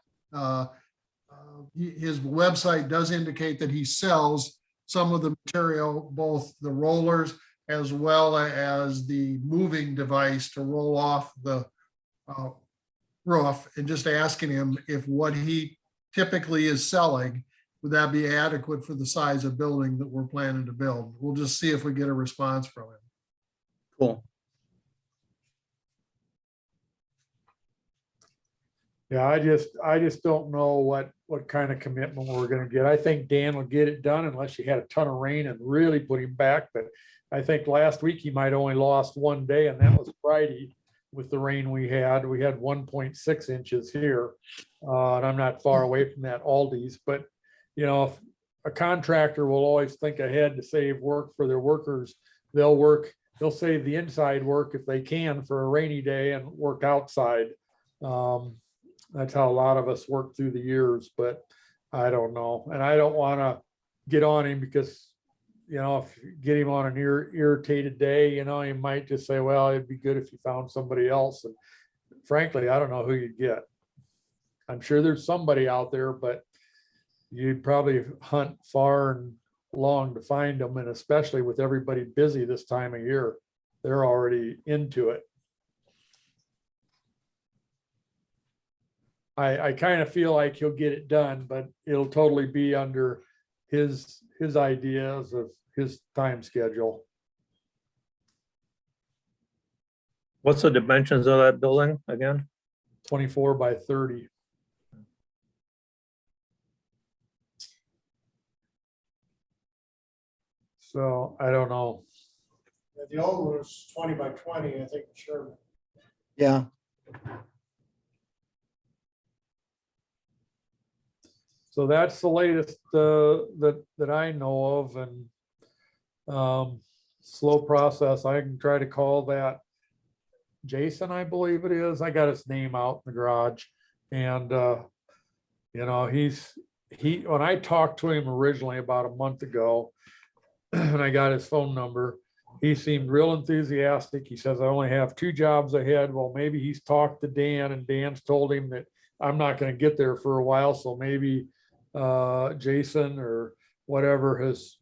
his website does indicate that he sells some of the material, both the rollers as well as the moving device to roll off the roof, and just asking him if what he typically is selling, would that be adequate for the size of building that we're planning to build? We'll just see if we get a response from him. Cool. Yeah, I just don't know what kind of commitment we're gonna get. I think Dan will get it done unless you had a ton of rain and really put him back. But I think last week he might only lost one day, and that was Friday with the rain we had. We had 1.6 inches here. And I'm not far away from that Aldi's, but if a contractor will always think ahead to save work for their workers, they'll save the inside work if they can for a rainy day and work outside. That's how a lot of us work through the years, but I don't know. And I don't want to get on him because, if you get him on an irritated day, he might just say, well, it'd be good if you found somebody else. And frankly, I don't know who you'd get. I'm sure there's somebody out there, but you'd probably hunt far and long to find them. And especially with everybody busy this time of year, they're already into it. I kind of feel like he'll get it done, but it'll totally be under his ideas of his time schedule. What's the dimensions of that building again? 24 by 30. So I don't know. The old one was 20 by 20, I think, sure. Yeah. So that's the latest that I know of, and slow process. I can try to call that Jason, I believe it is. I got his name out in the garage, and you know, when I talked to him originally about a month ago, and I got his phone number, he seemed real enthusiastic. He says, I only have 2 jobs ahead. Well, maybe he's talked to Dan, and Dan's told him that I'm not going to get there for a while. So maybe Jason or whatever has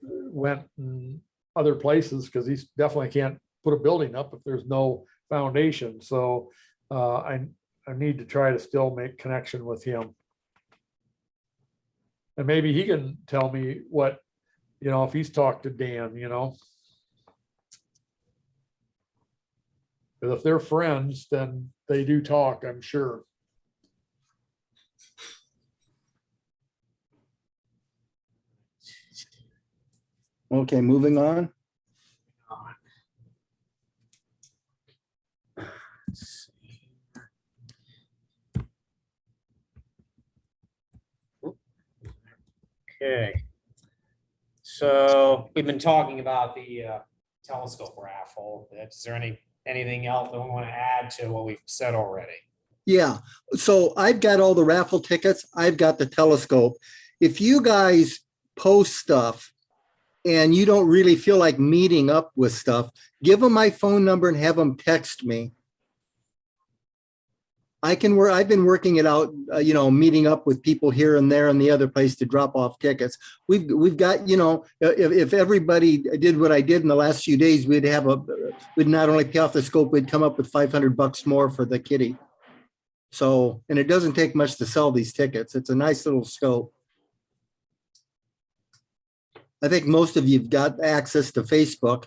went in other places, because he definitely can't put a building up if there's no foundation. So I need to try to still make connection with him. And maybe he can tell me what, you know, if he's talked to Dan, you know. Because if they're friends, then they do talk, I'm sure. Okay, moving on. Okay. So we've been talking about the telescope raffle. Is there anything else that we want to add to what we've said already? Yeah, so I've got all the raffle tickets. I've got the telescope. If you guys post stuff and you don't really feel like meeting up with stuff, give them my phone number and have them text me. I've been working it out, you know, meeting up with people here and there and the other place to drop off tickets. We've got, you know, if everybody did what I did in the last few days, we'd not only pay off the scope, we'd come up with $500 more for the kitty. So, and it doesn't take much to sell these tickets. It's a nice little scope. I think most of you've got access to Facebook.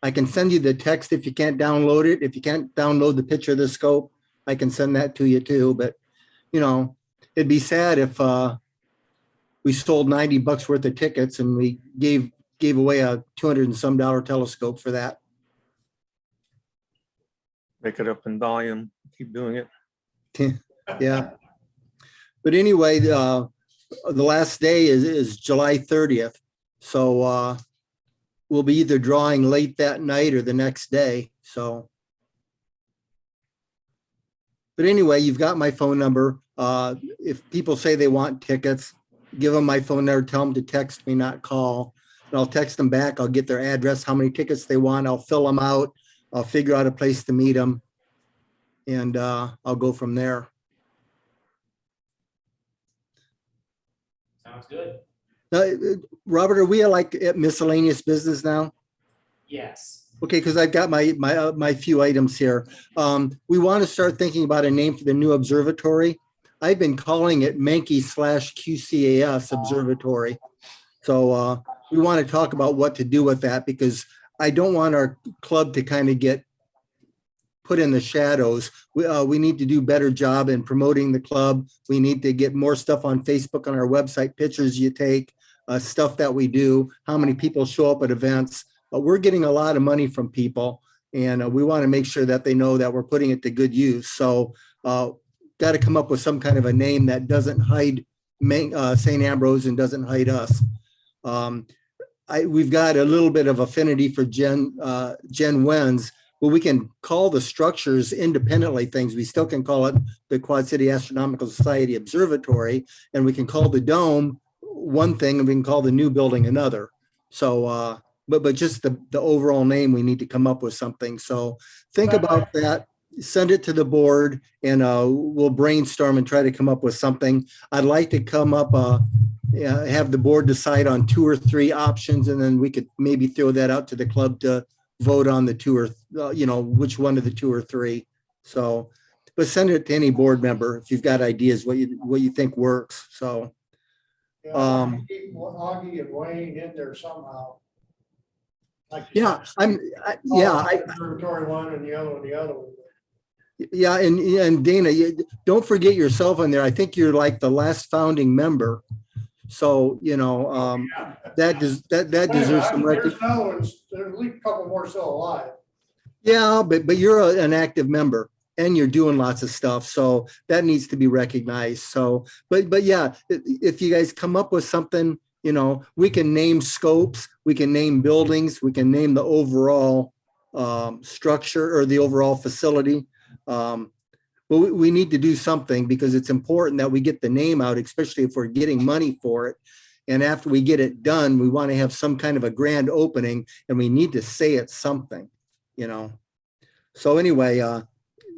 I can send you the text if you can't download it. If you can't download the picture of the scope, I can send that to you too. But, you know, it'd be sad if we sold $90 worth of tickets and we gave away a $200 and some telescope for that. Make it up in volume, keep doing it. Yeah. But anyway, the last day is July 30th. So we'll be either drawing late that night or the next day. So. But anyway, you've got my phone number. If people say they want tickets, give them my phone number, tell them to text me, not call. And I'll text them back. I'll get their address, how many tickets they want. I'll fill them out. I'll figure out a place to meet them. And I'll go from there. Sounds good. Robert, are we like at miscellaneous business now? Yes. Okay, because I've got my few items here. We want to start thinking about a name for the new observatory. I've been calling it Menke / QCAS Observatory. So we want to talk about what to do with that, because I don't want our club to kind of get put in the shadows. We need to do a better job in promoting the club. We need to get more stuff on Facebook, on our website, pictures you take, stuff that we do, how many people show up at events. We're getting a lot of money from people, and we want to make sure that they know that we're putting it to good use. So got to come up with some kind of a name that doesn't hide St. Ambrose and doesn't hide us. We've got a little bit of affinity for Jen Wenz, but we can call the structures independently things. We still can call it the Quad City Astronomical Society Observatory, and we can call the dome one thing, and we can call the new building another. So, but just the overall name, we need to come up with something. So think about that, send it to the board, and we'll brainstorm and try to come up with something. I'd like to come up, have the board decide on 2 or 3 options, and then we could maybe throw that out to the club to vote on the 2 or, which one of the 2 or 3. So, but send it to any board member if you've got ideas, what you think works. So. Yeah, keep Augie and Wayne in there somehow. Like you Yeah, said, observatory one and the other one. Yeah, and Dana, don't forget yourself on there. I think you're like the last founding member. So, that deserves some recognition. There's another ones, there's at least a couple more still alive. Yeah, but you're an active member and you're doing lots of stuff. So that needs to be recognized. So, but yeah, if you guys come up with something, we can name scopes, we can name buildings, we can name the overall structure or the overall facility. But we need to do something because it's important that we get the name out, especially if we're getting money for it. And after we get it done, we want to have some kind of a grand opening and we need to say it's something, So anyway,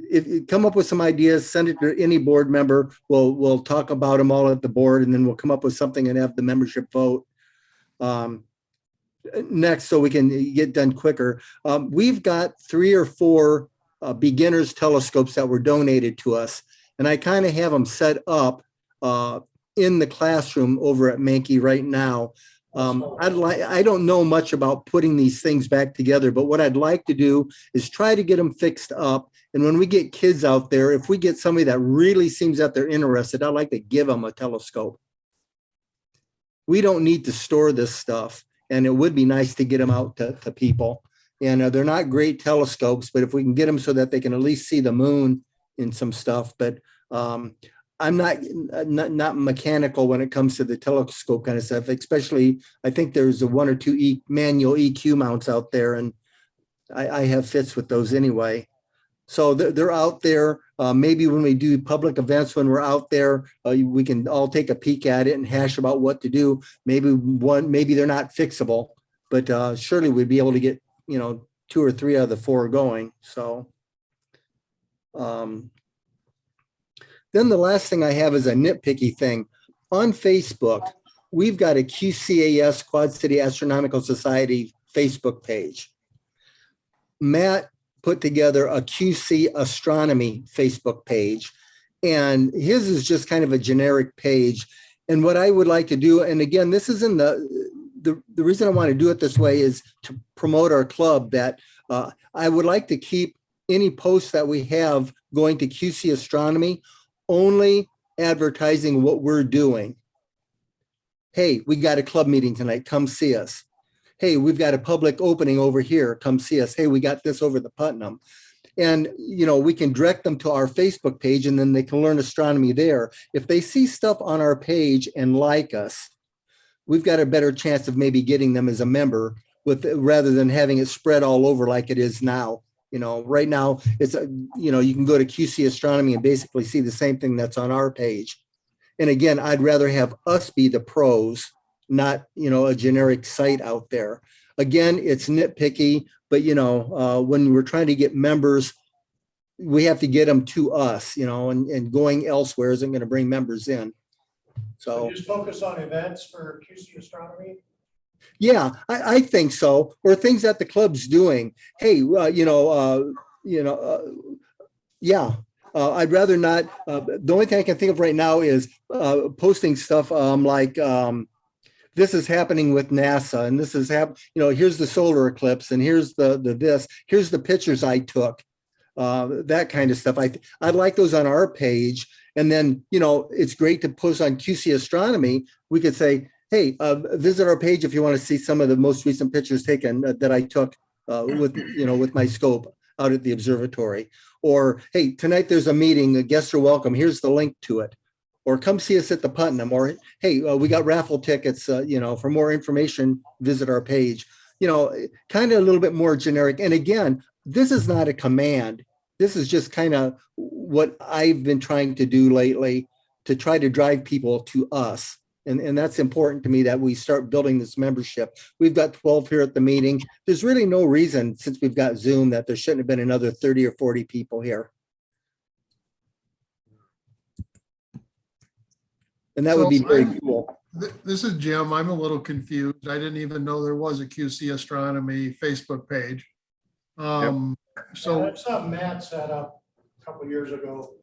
if you come up with some ideas, send it to any board member. We'll talk about them all at the board and then we'll come up with something and have the membership vote. Next, so we can get done quicker. We've got 3 or 4 beginners telescopes that were donated to us. And I kind of have them set up in the classroom over at Menke right now. I don't know much about putting these things back together, but what I'd like to do is try to get them fixed up. And when we get kids out there, if we get somebody that really seems that they're interested, I'd like to give them a telescope. We don't need to store this stuff. And it would be nice to get them out to people. And they're not great telescopes, but if we can get them so that they can at least see the moon in some stuff. But I'm not mechanical when it comes to the telescope kind of stuff, especially I think there's a 1 or 2 manual EQ mounts out there. And I have fits with those anyway. So they're out there. Maybe when we do public events, when we're out there, we can all take a peek at it and hash about what to do. Maybe they're not fixable, but surely we'd be able to get 2 or 3 out of the 4 going. So then the last thing I have is a nitpicky thing. On Facebook, we've got a QCAS, Quad City Astronomical Society Facebook page. Matt put together a QC Astronomy Facebook page, and his is just kind of a generic page. And what I would like to do, and again, this is in the reason I want to do it this way is to promote our club, that I would like to keep any posts that we have going to QC Astronomy only advertising what we're doing. Hey, we got a club meeting tonight, come see us. Hey, we've got a public opening over here, come see us. Hey, we got this over the Putnam. And, we can direct them to our Facebook page and then they can learn astronomy there. If they see stuff on our page and like us, we've got a better chance of maybe getting them as a member rather than having it spread all over like it is now. Right now it's, you can go to QC Astronomy and basically see the same thing that's on our page. And again, I'd rather have us be the pros, not, a generic site out there. Again, it's nitpicky, but, when we're trying to get members, we have to get them to us, and going elsewhere isn't going to bring members in. So Just focus on events for QC Astronomy. Yeah, I think so. Or things that the club's doing. Hey, yeah. I'd rather not. The only thing I can think of right now is posting stuff like this is happening with NASA, and this is here's the solar eclipse, and here's here's the pictures I took. That kind of stuff. I'd like those on our page. And then, it's great to post on QC Astronomy. We could say, hey, visit our page if you want to see some of the most recent pictures taken that I took with my scope out at the observatory. Or, hey, tonight there's a meeting, guests are welcome. Here's the link to it. Or come see us at the Putnam. Or, hey, we got raffle tickets, for more information, visit our page. Kind of a little bit more generic. And again, this is not a command. This is just kind of what I've been trying to do lately to try to drive people to us. And that's important to me that we start building this membership. We've got 12 here at the meeting. There's really no reason, since we've got Zoom, that there shouldn't have been another 30 or 40 people here. And that would be very cool. This is Jim. I'm a little confused. I didn't even know there was a QC Astronomy Facebook page. So That's something Matt set up a couple years ago.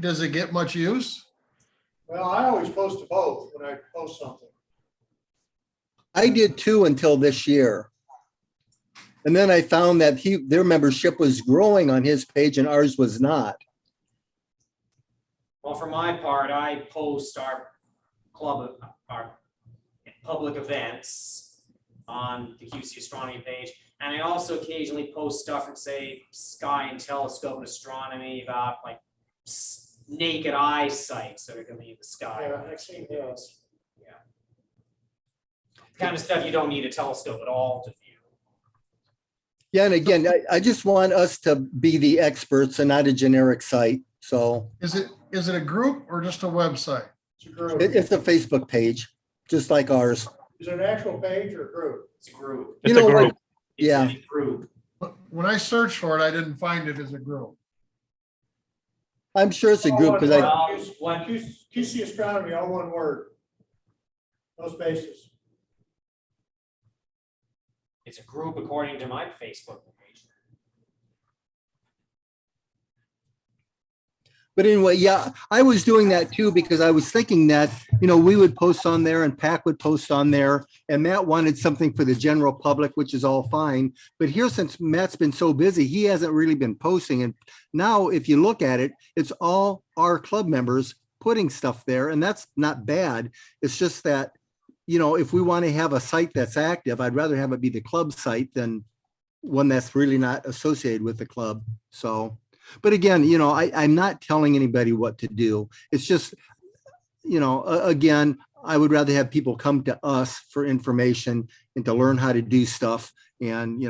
Does it get much use? Well, I always post to both when I post something. I did too until this year. And then I found that their membership was growing on his page and ours was not. Well, for my part, I post our public events on the QC astronomy page. And I also occasionally post stuff from, say, sky and telescope and astronomy about like naked eye sights that are going to be in the sky. Yeah, over the next few I've seen those. days. Yeah. The kind of stuff you don't need a telescope at all to view. Yeah, and again, I just want us to be the experts and not a generic site. So Is it a group or just a website? It's a group. it's a Facebook page, just like ours. Is it an actual page or group? It's a group. It's You a know, like- group. It's Yeah. a group. When I searched for it, I didn't find it as a group. I'm sure it's a group because QC astronomy, all one word. No spaces. It's a group according to my Facebook page. But anyway, yeah, I was doing that too because I was thinking that, we would post on there and Pac would post on there and Matt wanted something for the general public, which is all fine. But here, since Matt's been so busy, he hasn't really been posting. And now if you look at it, it's all our club members putting stuff there and that's not bad. It's just that, if we want to have a site that's active, I'd rather have it be the club site than one that's really not associated with the club. So. But again, I'm not telling anybody what to do. It's just, again, I would rather have people come to us for information and to learn how to do stuff and,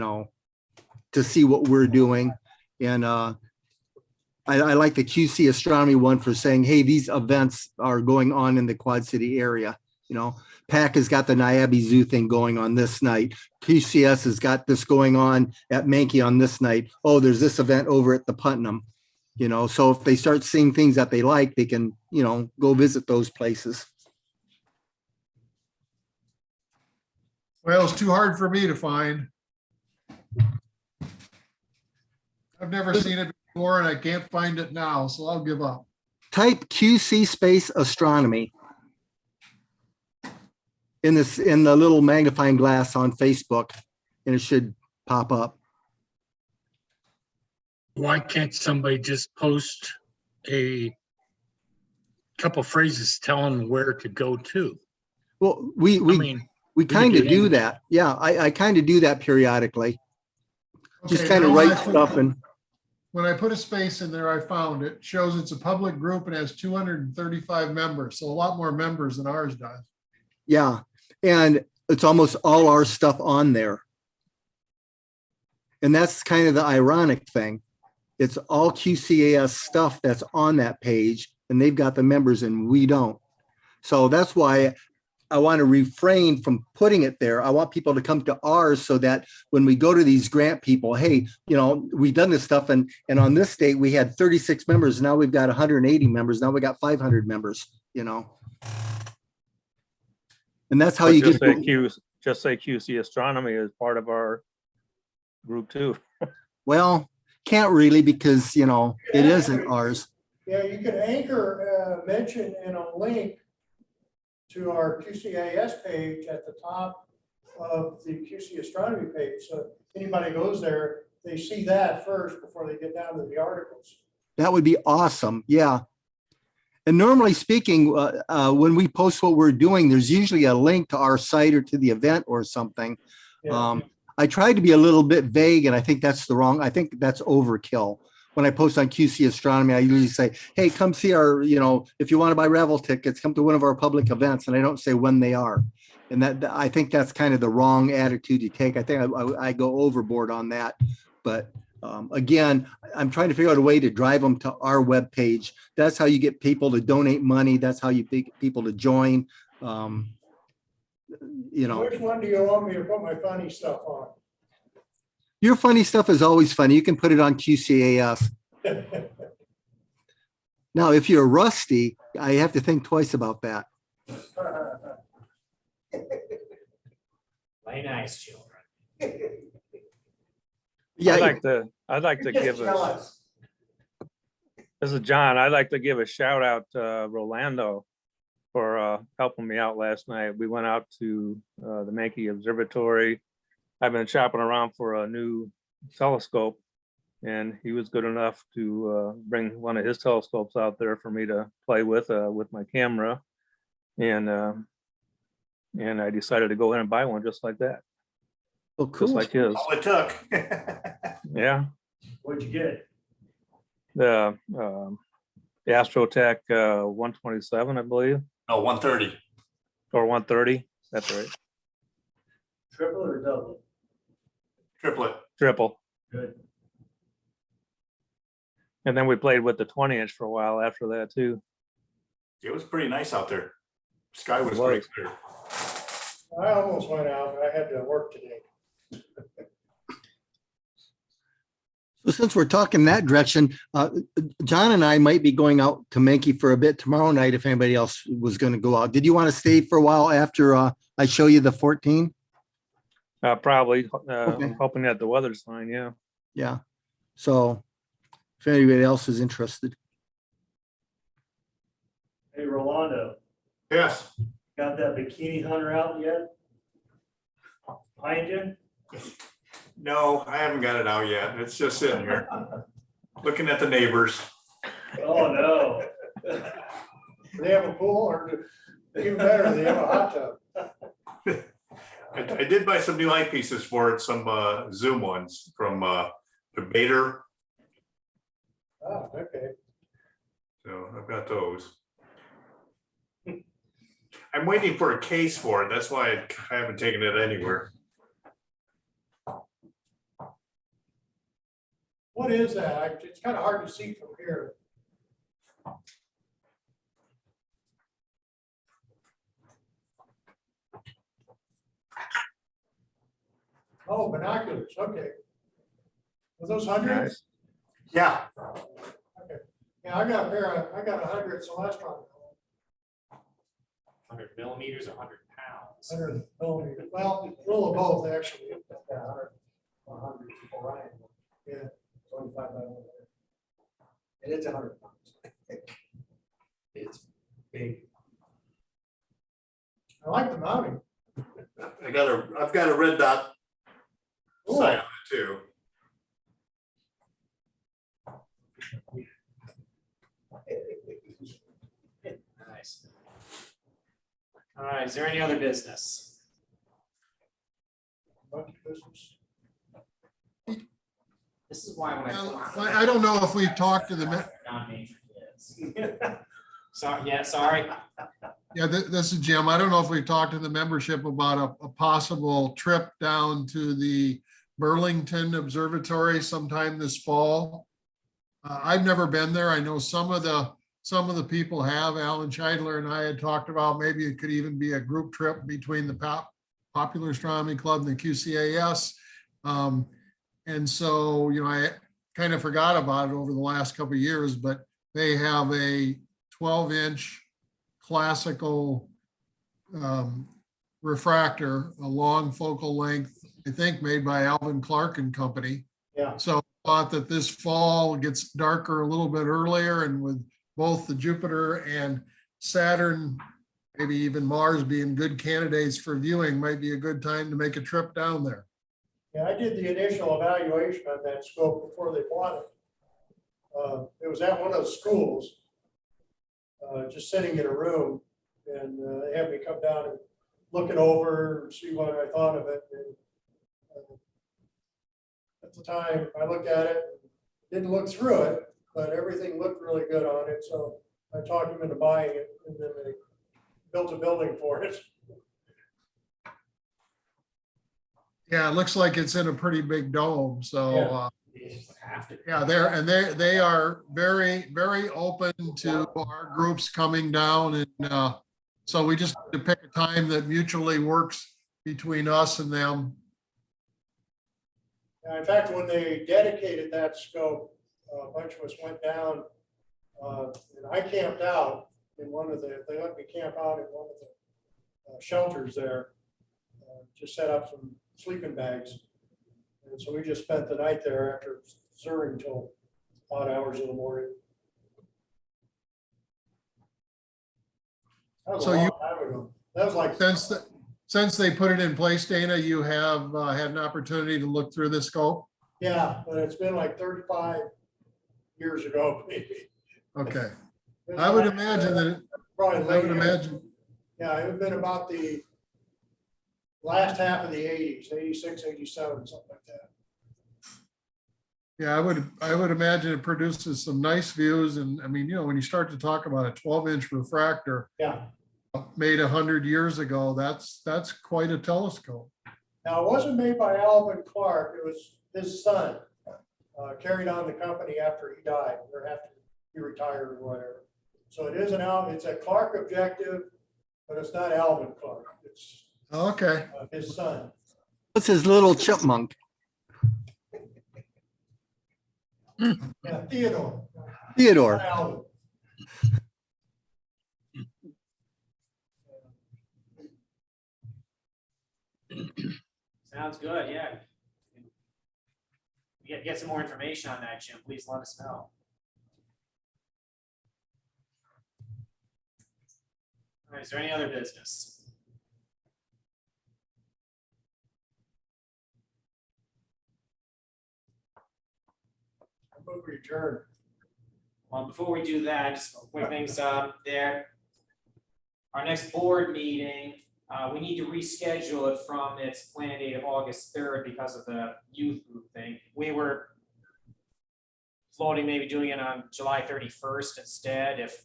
to see what we're doing. And I like the QC astronomy one for saying, hey, these events are going on in the Quad City area. PAC has got the Niabi Zoo thing going on this night. QCS has got this going on at Menke on this night. Oh, there's this event over at the Putnam. So if they start seeing things that they like, they can, go visit those places. Well, it's too hard for me to find. I've never seen it before and I can't find it now, so I'll give up. Type QC space astronomy in the little magnifying glass on Facebook, and it should pop up. Why can't somebody just post a couple phrases telling where to go to? Well, I we mean, kind of do do that. that. Yeah, I kind of do that periodically. Just Okay, kind of now write when I put- stuff and When I put a space in there, I found it shows it's a public group and has 235 members. So a lot more members than ours does. yeah, and it's almost all our stuff on there. And that's kind of the ironic thing. It's all QCAS stuff that's on that page and they've got the members and we don't. So that's why I want to refrain from putting it there. I want people to come to ours so that when we go to these grant people, hey, we've done this stuff and on this date we had 36 members. Now we've got 180 members. Now we got 500 members, And that's how But you just get. say QC astronomy is part of our group too. Well, can't really because, it isn't ours. Yeah, you could anchor, mention in a link to our QCAS page at the top of the QC astronomy page. So anybody goes there, they see that first before they get down to the articles. That would be awesome. Yeah. And normally speaking, when we post what we're doing, there's usually a link to our site or to the event or something. Yeah. I tried to be a little bit vague and I think that's overkill. When I post on QC astronomy, I usually say, hey, come see our, if you want to buy Raffle tickets, come to one of our public events. And I don't say when they are. And I think that's kind of the wrong attitude to take. I think I go overboard on that. But again, I'm trying to figure out a way to drive them to our webpage. That's how you get people to donate money. That's how you get people to join. Which one do you want me to put my funny stuff on? Your funny stuff is always funny. You can put it on QCAS. Now, if you're rusty, I have to think twice about that. Play nice, children. Yeah, I'd like to give us, this is John, I'd like to give a shout out to Rolando for helping me out last night. We went out to the Menke Observatory I've been shopping around for a new telescope, and he was good enough to bring one of his telescopes out there for me to play with my camera, and I decided to go ahead and buy one just like that, Oh, just cool. like his. All it took. Yeah, What'd you get? the Astrotech 127, I believe, No, 130. or 130. That's right, Triple or double? Triplet. triple. Good. And then we played with the 20-inch for a while after that too. It was pretty nice out there. Sky was It was. great clear. I almost went out, but I had to work today. So since we're talking that direction, John and I might be going out to Menke for a bit tomorrow night if anybody else was going to go out. Did you want to stay for a while after I show you the 14? Probably Okay. I'm hoping that the weather's fine. Yeah. Yeah. So if anybody else is interested. Hey, Rolando, Yes. got that bikini hunter out yet? Behind you? No, I haven't got it out yet. It's just sitting here, looking at the neighbors. Oh, no. Do they have a pool or even better, they have a hot tub? I did buy some new eyepieces for it, some Zoom ones from the Bader. Oh, okay. So I've got those. I'm waiting for a case for it. That's why I haven't taken it anywhere. What is that? It's kind of hard to see from here. Oh, binoculars, okay. Were those hundreds? Nice. Yeah. Yeah, I got a pair of, I got 100 Celestron. 100 millimeters, 100 pounds. 100 millimeters. Well, a little of both, actually. Yeah, 100 Orion. Yeah, 25 by 100. And it's 100 pounds. It's big. I like the mounting. I've got a red dot Cool. sign on it too. Nice. All right, is there any other business? Monkey business. This is why when I don't know if we've talked to the, Not me for kids. Sorry, yeah, sorry. yeah, this is Jim. I don't know if we've talked to the membership about a possible trip down to the Burlington Observatory sometime this fall. I've never been there. I know some of the people have. Alan Scheidler and I had talked about maybe it could even be a group trip between the Popular Astronomy Club and the QCAS. And so, you know, I kind of forgot about it over the last couple of years, but they have a 12-inch classical refractor, a long focal length, I think made by Alvin Clark and Company. Yeah. So I thought that this fall it gets darker a little bit earlier, and with both the Jupiter and Saturn, maybe even Mars being good candidates for viewing, might be a good time to make a trip down there. Yeah, I did the initial evaluation on that scope before they bought it. It was at one of the schools, just sitting in a room, and they had me come down and look it over, see what I thought of it. And, at the time, I looked at it, didn't look through it, but everything looked really good on it. So I talked them into buying it, and then they built a building for it. Yeah, it looks like it's in a pretty big dome. So Yeah. yeah, they are very, very open to our groups coming down, and so we just need to pick a time that mutually works between us and them. In fact, when they dedicated that scope, a bunch of us went down, and I camped out in they let me camp out in one of the shelters there, just set up some sleeping bags. And so we just spent the night there after observing till odd hours in the morning. That was So a you- long time ago. That was like Since since they put it in place, Dana, you have had an opportunity to look through this scope? Yeah, but it's been like 35 years ago, maybe. Okay, I would imagine that, Probably I would late. imagine, Yeah, it would have been about the last half of the 80s, 86, 87, something like that. yeah, I would imagine it produces some nice views. And I mean, you know, when you start to talk about a 12-inch refractor Yeah. made 100 years ago, that's quite a telescope. Now, it wasn't made by Alvin Clark. It was his son. Carried on the company after he died, or after he retired or whatever. So it is it's a Clark objective, but it's not Alvin Clark. It's Okay, his son. What's his little chipmunk? Yeah, Theodore. Theodore. Not Alvin. Sounds good, yeah. Get some more information on that, Jim, please let us know. All right, is there any other business? I'm going to adjourn. Well, before we do that, just quick things there. Our next board meeting, we need to reschedule it from its planned date of August 3rd because of the youth group thing. We were floating maybe doing it on July 31st instead, if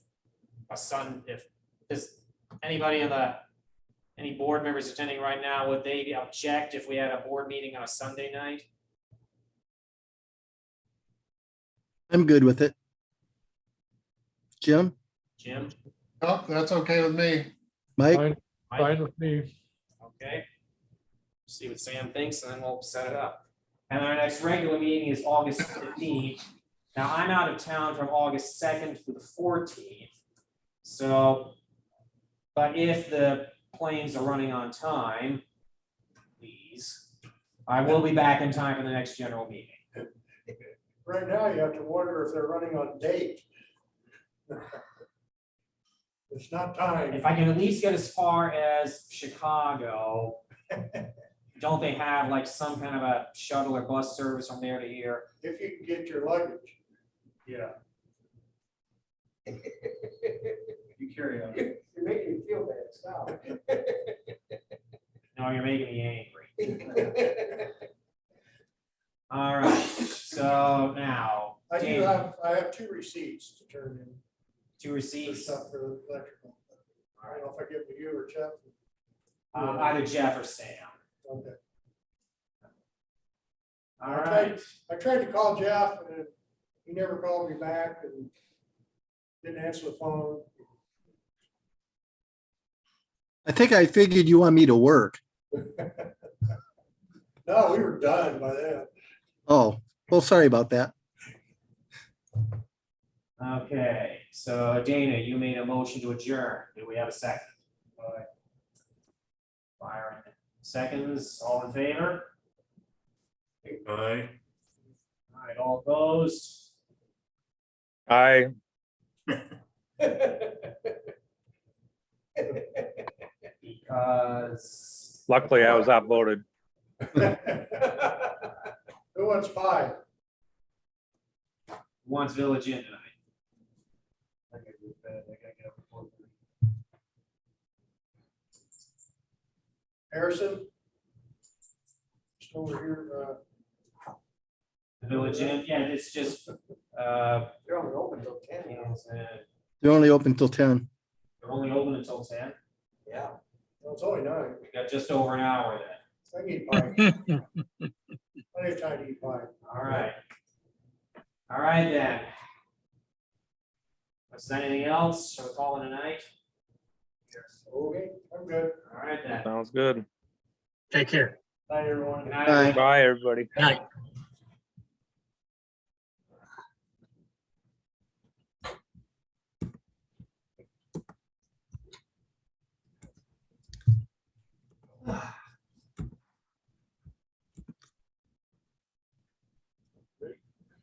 does anybody any board members attending right now, would they object if we had a board meeting on a Sunday night? I'm good with it. Jim, Jim? oh, that's okay with me. Mike, Fine, Mike? fine with me. Okay. See what Sam thinks, and then we'll set it up. And our next regular meeting is August 15th. Now, I'm out of town from August 2nd to the 14th. So, but if the planes are running on time, please, I will be back in time for the next general meeting. Right now, you have to wonder if they're running on date. It's not time. If I can at least get as far as Chicago, don't they have like some kind of a shuttle or bus service from there to here? If you can get your luggage. Yeah. You carry on. You're making me feel bad, stop. No, you're making me angry. All right, so now, I Dan, have 2 receipts to turn in. 2 For receipts, stuff for the electrical. I don't know if I give it to you or Jeff. either Jeff or Sam. Okay. All right, I tried to call Jeff and he never called me back and didn't answer the phone. I think I figured you want me to work. No, we were done by then. Oh, well, sorry about that. okay, so Dana, you made a motion to adjourn. Do we have a second? Byron, seconds, all in favor? Aye. All right, all opposed? I, Because luckily I was outvoted. Who wants 5? wants Village Inn tonight. Harrison? Just over here, The Village Inn, yeah, it's just, They're only open till 10, you you know, know. it's, They're only open till 10. they're only open until 10. Yeah. well, it's only 9. We got just over an hour then. I can eat pie. Plenty of time to eat pie. All right. All right then. Is there anything else? Shall we call it a night? Okay, I'm good. All right then. Sounds good. Take care. Night, everyone. Good night, Bye. everybody. Bye, everybody. Good night.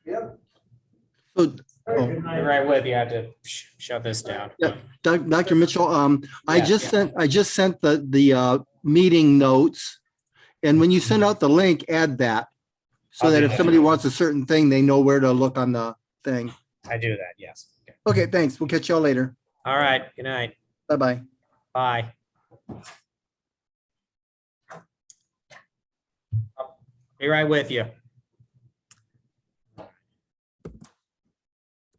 Yep. So, Hey, Oh. good night. You're right with you. I have to shut this down. Yeah. Dr. Mitchell, I Yeah, just yeah. sent the meeting notes. And when you send out the link, add that. So I'll that do if that. somebody wants a certain thing, they know where to look on the thing. I do that, yes. Okay. Okay, thanks. We'll catch y'all later. All right, good night. Bye-bye. Bye. Be right with you.